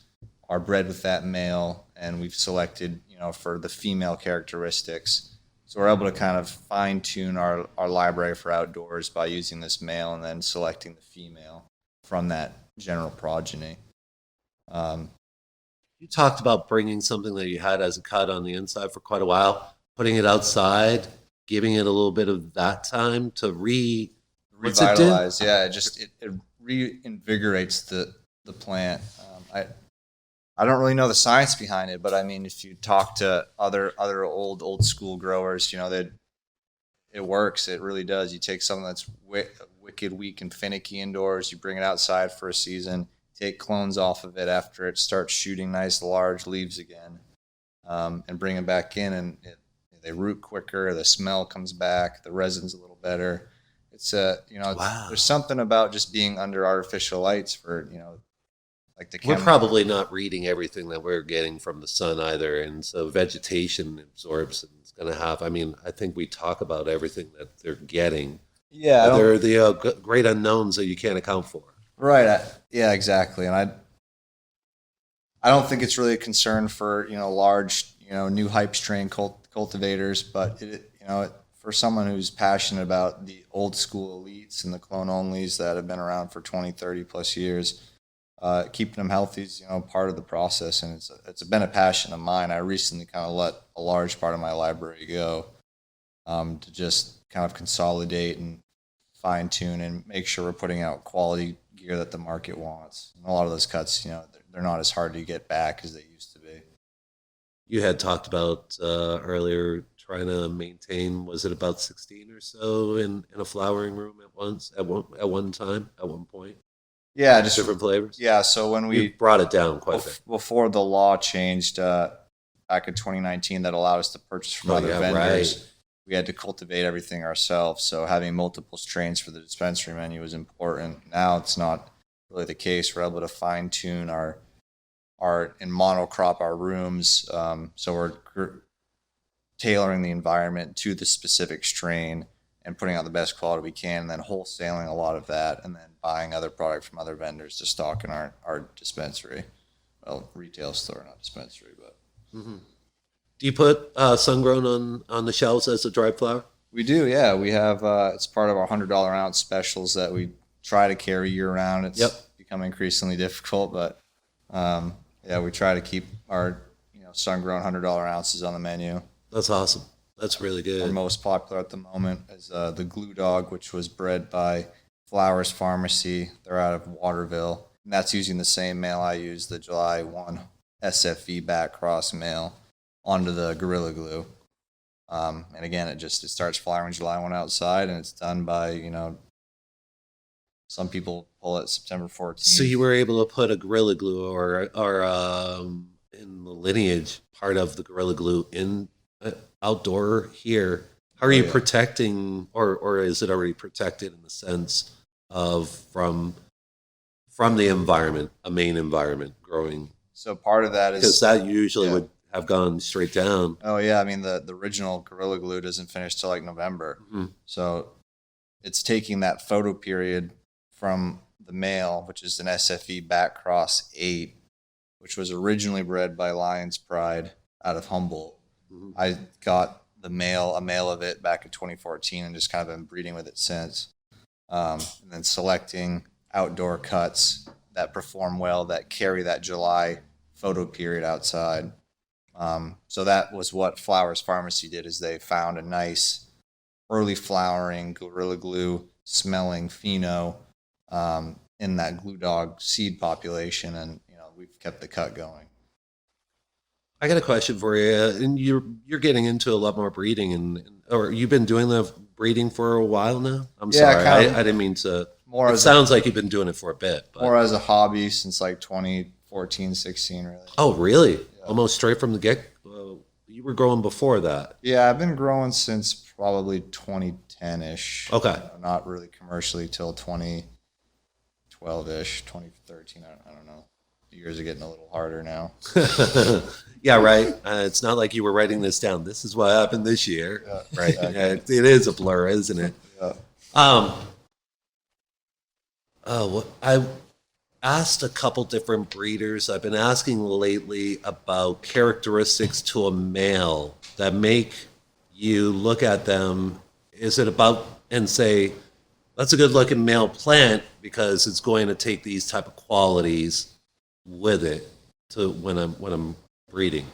are bred with that male, and we've selected, for the female characteristics. So we're able to kind of fine tune our library for outdoors by using this male and then selecting the female from that general progeny. You talked about bringing something that you had as a cut on the inside for quite a while, putting it outside, giving it a little bit of that time to revitalize. Yeah, it reinvigorates the plant. I don't really know the science behind it, but I mean, if you talk to other old school growers, that it works. It really does. You take something that's wicked weak and finicky indoors, you bring it outside for a season, take clones off of it after it starts shooting nice large leaves again, and bring it back in, and they root quicker. The smell comes back. The resin's a little better. It's wow. There's something about just being under artificial lights for like the. We're probably not reading everything that we're getting from the sun either, and so vegetation absorbs and it's going to have. I mean, I think we talk about everything that they're getting. Yeah, they're the great unknowns that you can't account for. Right. Yeah, exactly. And I don't think it's really a concern for large new hype strain cultivators, but for someone who's passionate about the old school elites and the clone onlys that have been around for 20, 30 plus years, keeping them healthy is part of the process, and it's been a passion of mine. I recently kind of let a large part of my library go to just kind of consolidate and fine tune and make sure we're putting out quality gear that the market wants. And a lot of those cuts, they're not as hard to get back as they used to be. You had talked about earlier trying to maintain, was it about 16 or so in a flowering room at one point? Yeah, just different flavors. Yeah, so when we brought it down quite a bit before the law changed back in 2019 that allowed us to purchase from other vendors. Right. We had to cultivate everything ourselves, so having multiple strains for the dispensary menu was important. Now it's not really the case. We're able to fine tune our and monocrop our rooms, so we're tailoring the environment to the specific strain and putting out the best quality we can, and then wholesaling a lot of that, and then buying other product from other vendors to stock in our dispensary, well, retail store, not dispensary, but. Mm-hmm. Do you put sun-grown on the shelves as a dried flower? We do, yeah. We have it's part of our $100 ounce specials that we try to carry year-round. It's become increasingly difficult, but yeah, we try to keep our sun-grown $100 ounces on the menu. That's awesome. That's really good. Our most popular at the moment is the Glue Dog, which was bred by Flowers Pharmacy. They're out of Waterville, and that's using the same male I used, the July 1 SFV back cross male, onto the Gorilla Glue. And again, it starts flowering July 1 outside, and it's done by, some people pull it September 14th. So you were able to put a Gorilla Glue or in the lineage part of the Gorilla Glue in outdoor here. How are you protecting, or is it already protected in the sense of from the environment, a Maine environment growing? So part of that is because that usually would have gone straight down. Oh yeah, I mean the original Gorilla Glue doesn't finish till like November, so it's taking that photo period from the male, which is an SFE back cross 8, which was originally bred by Lion's Pride out of Humboldt. I got a male of it back in 2014 and just kind of been breeding with it since. And then selecting outdoor cuts that perform well, that carry that July photo period outside. So that was what Flowers Pharmacy did, is they found a nice early flowering Gorilla Glue smelling pheno in that glue dog seed population, and we've kept the cut going. I got a question for you, and you're getting into a lot more breeding, or you've been doing the breeding for a while now. I'm sorry, I didn't mean to. It sounds like you've been doing it for a bit, but. More as a hobby since like 2014, 16, really. Oh, really? Yeah. Almost straight from the get. You were growing before that. Yeah, I've been growing since probably 2010-ish. Okay. Not really commercially till 2012-ish, 2013. I don't know. The years are getting a little harder now. Yeah, right. It's not like you were writing this down. This is what happened this year. Yeah, right. exactly. Yeah, it is a blur, isn't it? Yeah. I asked a couple different breeders. I've been asking lately about characteristics to a male that make you look at them. Is it about and say, that's a good looking male plant because it's going to take these type of qualities with it to when I'm breeding?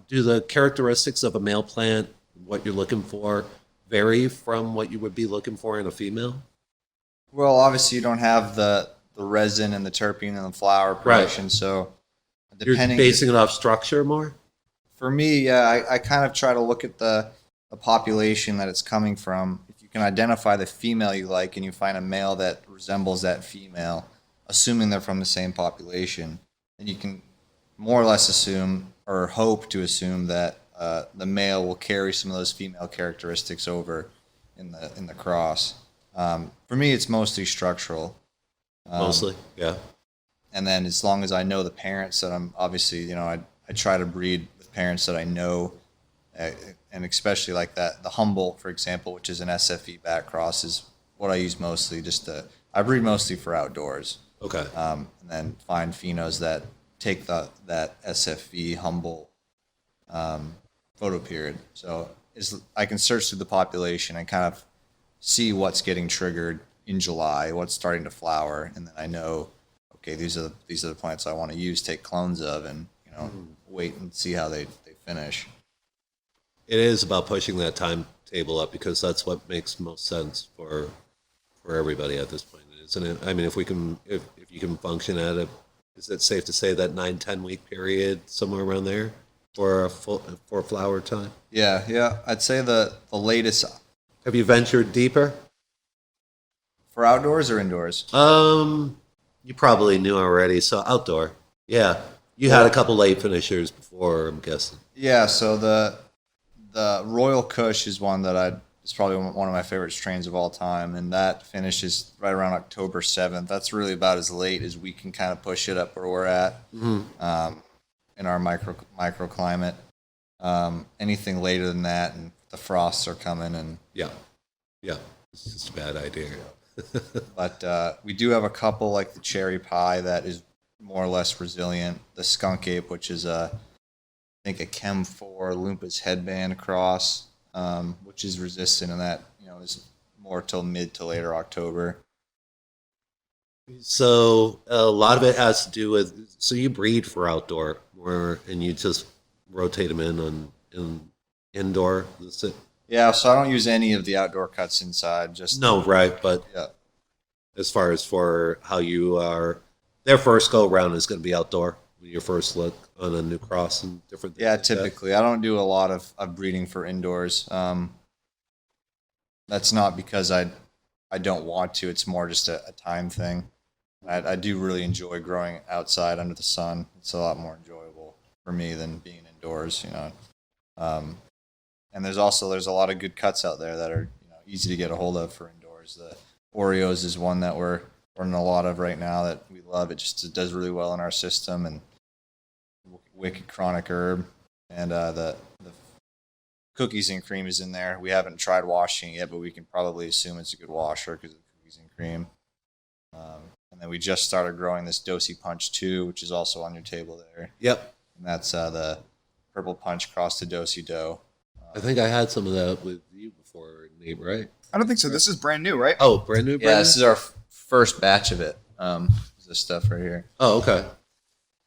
Do the characteristics of a male plant, what you're looking for, vary from what you would be looking for in a female? Well, obviously you don't have the resin and the terpene and the flower production, right. So depending, you're basing it off structure more? For me, yeah, I kind of try to look at the population that it's coming from. If you can identify the female you like and you find a male that resembles that female, assuming they're from the same population, then you can more or less assume or hope to assume that the male will carry some of those female characteristics over in the cross. For me, it's mostly structural. Mostly, yeah. And then as long as I know the parents that I'm obviously, I try to breed with parents that I know, and especially like that, the Humboldt, for example, which is an SFE back cross, is what I use mostly. I breed mostly for outdoors. Okay. And then find phenos that take that SFE Humboldt photo period. So I can search through the population and kind of see what's getting triggered in July, what's starting to flower, and then I know, okay, these are the plants I want to use, take clones of, and wait and see how they finish. It is about pushing that timetable up because that's what makes most sense for everybody at this point, isn't it? I mean, if you can function at it, is it safe to say that 9-10 week period somewhere around there for flower time? Yeah. I'd say the latest. Have you ventured deeper? For outdoors or indoors? You probably knew already, so outdoor. Yeah. You had a couple late finishers before, I'm guessing. Yeah, so the Royal Kush is one that is probably one of my favorite strains of all time, and that finishes right around October 7th. That's really about as late as we can kind of push it up where we're at in our microclimate. Anything later than that, and the frosts are coming, and yeah, it's just a bad idea. But we do have a couple like the Cherry Pie that is more or less resilient. The Skunk Ape, which is I think a Chem 4 Lumpus headband cross, which is resistant, and that is more till mid to later October. So a lot of it has to do with, so you breed for outdoor and you just rotate them in indoor. That's it. Yeah, so I don't use any of the outdoor cuts inside. No, right, but yeah. As far as for how you are, their first go around is going to be outdoor. Your first look on a new cross and different things. Yeah, like typically. that. I don't do a lot of breeding for indoors. That's not because I don't want to. It's more just a time thing. I do really enjoy growing outside under the sun. It's a lot more enjoyable for me than being indoors, And there's a lot of good cuts out there that are easy to get a hold of for indoors. The Oreos is one that we're running a lot of right now that we love. It does really well in our system, and wicked chronic herb, and the cookies and cream is in there. We haven't tried washing it yet, but we can probably assume it's a good washer because of the cookies and cream. And then we just started growing this Dosey Punch 2, which is also on your table there. Yep. And that's the purple punch crossed to Dosey dough. I think I had some of that with you before, Nate, right? I don't think so. This is brand new, right? Oh, brand new? Yeah, this is our first batch of it. This stuff right here. Oh, okay.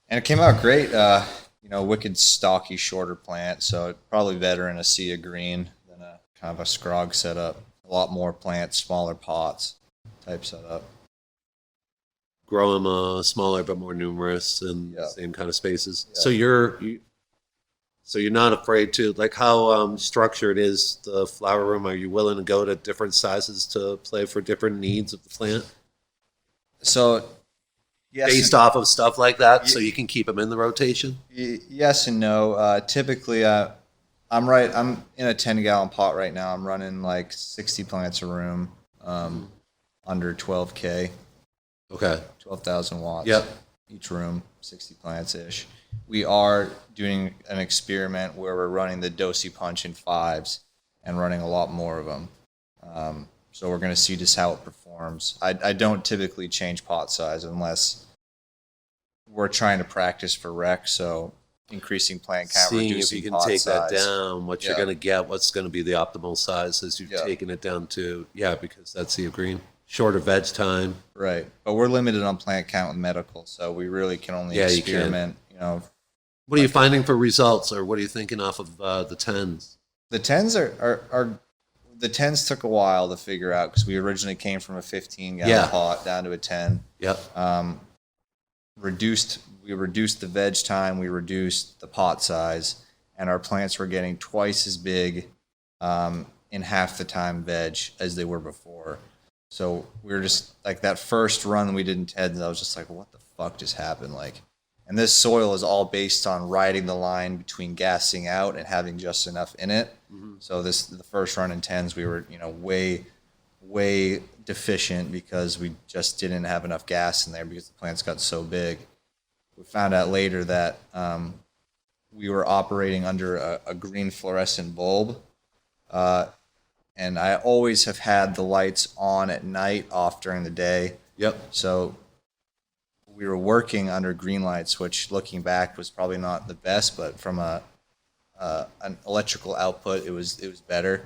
And it came out great. Wicked stocky, shorter plant, so it's probably better in a sea of green than a kind of a scrog setup. A lot more plants, smaller pots type setup. Grow them smaller but more numerous in the same kind of spaces. Yeah. So you're not afraid to, like, how structured is the flower room? Are you willing to go to different sizes to play for different needs of the plant? So, yes, Based off of stuff like that, so you can keep them in the rotation? yes and no. Typically, I'm in a 10-gallon pot right now. I'm running like 60 plants a room, under 12K. Okay. 12,000 watts. Yep. Each room, 60 plants ish. We are doing an experiment where we're running the Dosey Punch in 5s and running a lot more of them. So we're going to see just how it performs. I don't typically change pot size unless we're trying to practice for rec. So increasing plant count, Seeing if reducing you can pot take size. that down, what you're Yeah. going to get, what's going to be the optimal size as you've Yeah. taken it down to, because that's the green. Shorter veg time. Right. But we're limited on plant count with medical, so we really can only Yeah, you can. experiment. What are you finding for results, or what are you thinking off of the 10s? The 10s are the 10s took a while to figure out because we originally came from a 15-gallon pot down to a 10. Yep. We reduced the veg time, we reduced the pot size, and our plants were getting twice as big in half the time veg as they were before. So we were just like that first run we did in 10s, I was just like, what the fuck just happened? And this soil is all based on riding the line between gassing out and having just enough in it. Mm-hmm. So the first run in 10s, we were way deficient because we just didn't have enough gas in there because the plants got so big. We found out later that we were operating under a green fluorescent bulb. And I always have had the lights on at night, off during the day. Yep. So we were working under green lights, which looking back was probably not the best, but from an electrical output, it was better.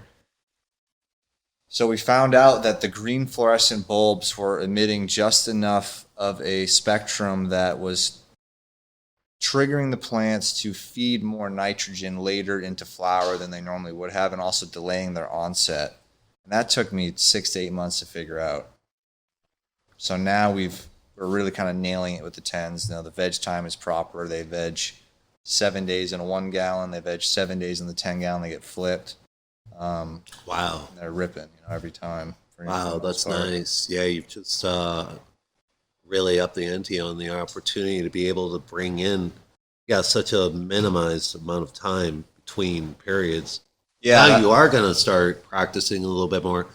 So we found out that the green fluorescent bulbs were emitting just enough of a spectrum that was triggering the plants to feed more nitrogen later into flower than they normally would have, and also delaying their onset. And that took me 6 to 8 months to figure out. So now we're really kind of nailing it with the 10s. Now the veg time is proper. They veg 7 days in a 1 gallon. They veg 7 days in the 10 gallon. They get flipped. Wow. They're ripping, every time. Wow, that's nice. Yeah, you've just really upped the ante on the opportunity to be able to bring in, such a minimized amount of time between periods. Yeah. Now you are going to start practicing a little bit more.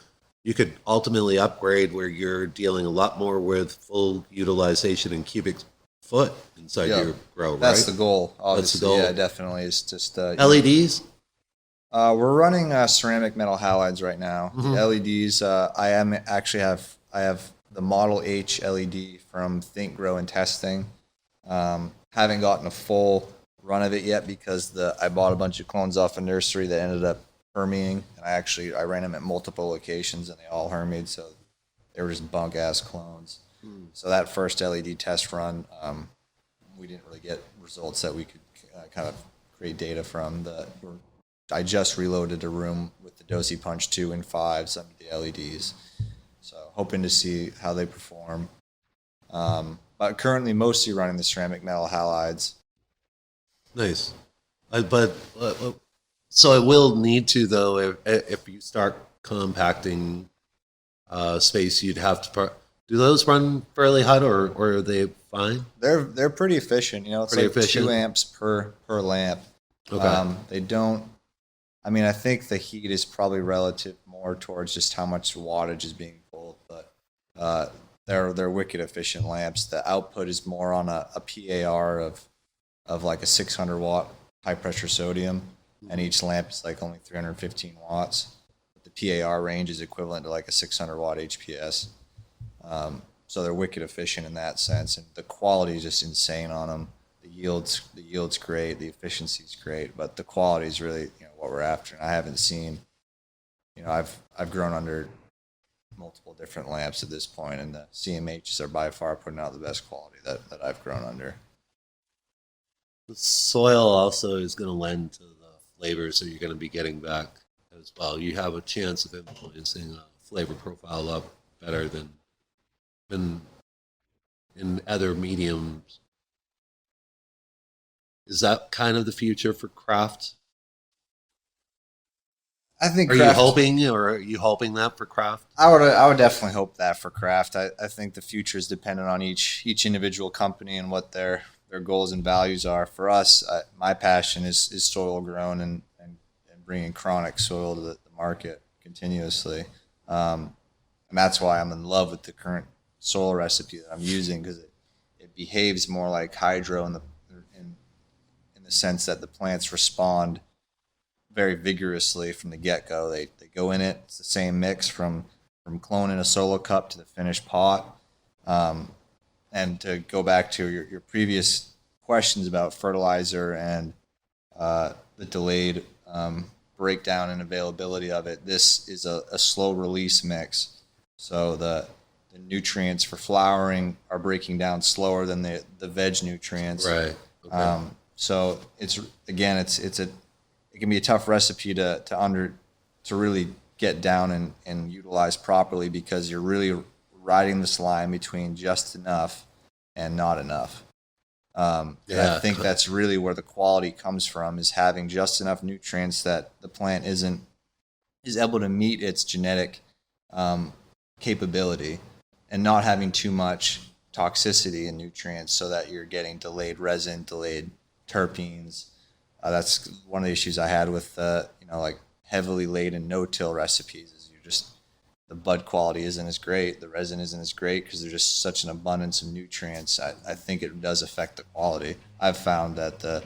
You could ultimately upgrade where you're dealing a lot more with full utilization in cubic foot inside your grow, right? That's the goal, obviously. That's the goal. Yeah, definitely. It's just LEDs? We're running ceramic metal halides right now. Mm-hmm. LEDs. I have the Model H LED from Think, Grow, and Testing. Haven't gotten a full run of it yet because I bought a bunch of clones off a nursery that ended up herming. And I ran them at multiple locations and they all hermied, so they were just bunk ass clones. So that first LED test run, we didn't really get results that we could kind of create data from. I just reloaded a room with the Dosey Punch 2 and 5s under the LEDs. So hoping to see how they perform. But currently mostly running the ceramic metal halides. Nice. So it will need to, though, if you start compacting space, you'd have to. Do those run fairly hot, or are they fine? They're pretty efficient. It's pretty like efficient. 2 amps per lamp. Okay. They don't. I think the heat is probably relative more towards just how much wattage is being pulled, but they're wicked efficient lamps. The output is more on a PAR of of like a 600 watt high pressure sodium, and each lamp is like only 315 watts. The PAR range is equivalent to like a 600 watt HPS. So they're wicked efficient in that sense, and the quality is just insane on them. The yield's great, the efficiency's great, but the quality is really, you know, what we're after. And I haven't seen, you know, I've grown under multiple different lamps at this point, and the CMHs are by far putting out the best quality that I've grown under. The soil also is going to lend to the flavors that you're going to be getting back as well. You have a chance of influencing a flavor profile up better than in other mediums. Is that kind of the future for craft? I think Are you hoping that for craft? I would definitely hope that for craft. I think the future is dependent on each individual company and what their goals and values are. For us, my passion is soil grown and bringing chronic soil to the market continuously. And that's why I'm in love with the current soil recipe that I'm using, because it behaves more like hydro in the sense that the plants respond very vigorously from the get-go. They go in it. It's the same mix from cloning a solo cup to the finished pot. And to go back to your previous questions about fertilizer and the delayed breakdown and availability of it, this is a slow release mix. So the nutrients for flowering are breaking down slower than the veg nutrients. Right. Okay. So it can be a tough recipe to really get down and utilize properly, because you're really riding this line between just enough and not enough. I think that's really where the quality comes from, is having just enough nutrients that the plant is able to meet its genetic capability, and not having too much toxicity in nutrients so that you're getting delayed resin, delayed terpenes. That's one of the issues I had with like heavily laden no-till recipes, is the bud quality isn't as great, the resin isn't as great, because there's just such an abundance of nutrients. I think it does affect the quality. I've found that the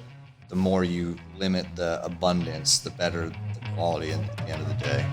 more you limit the abundance, the better the quality at the end of the day.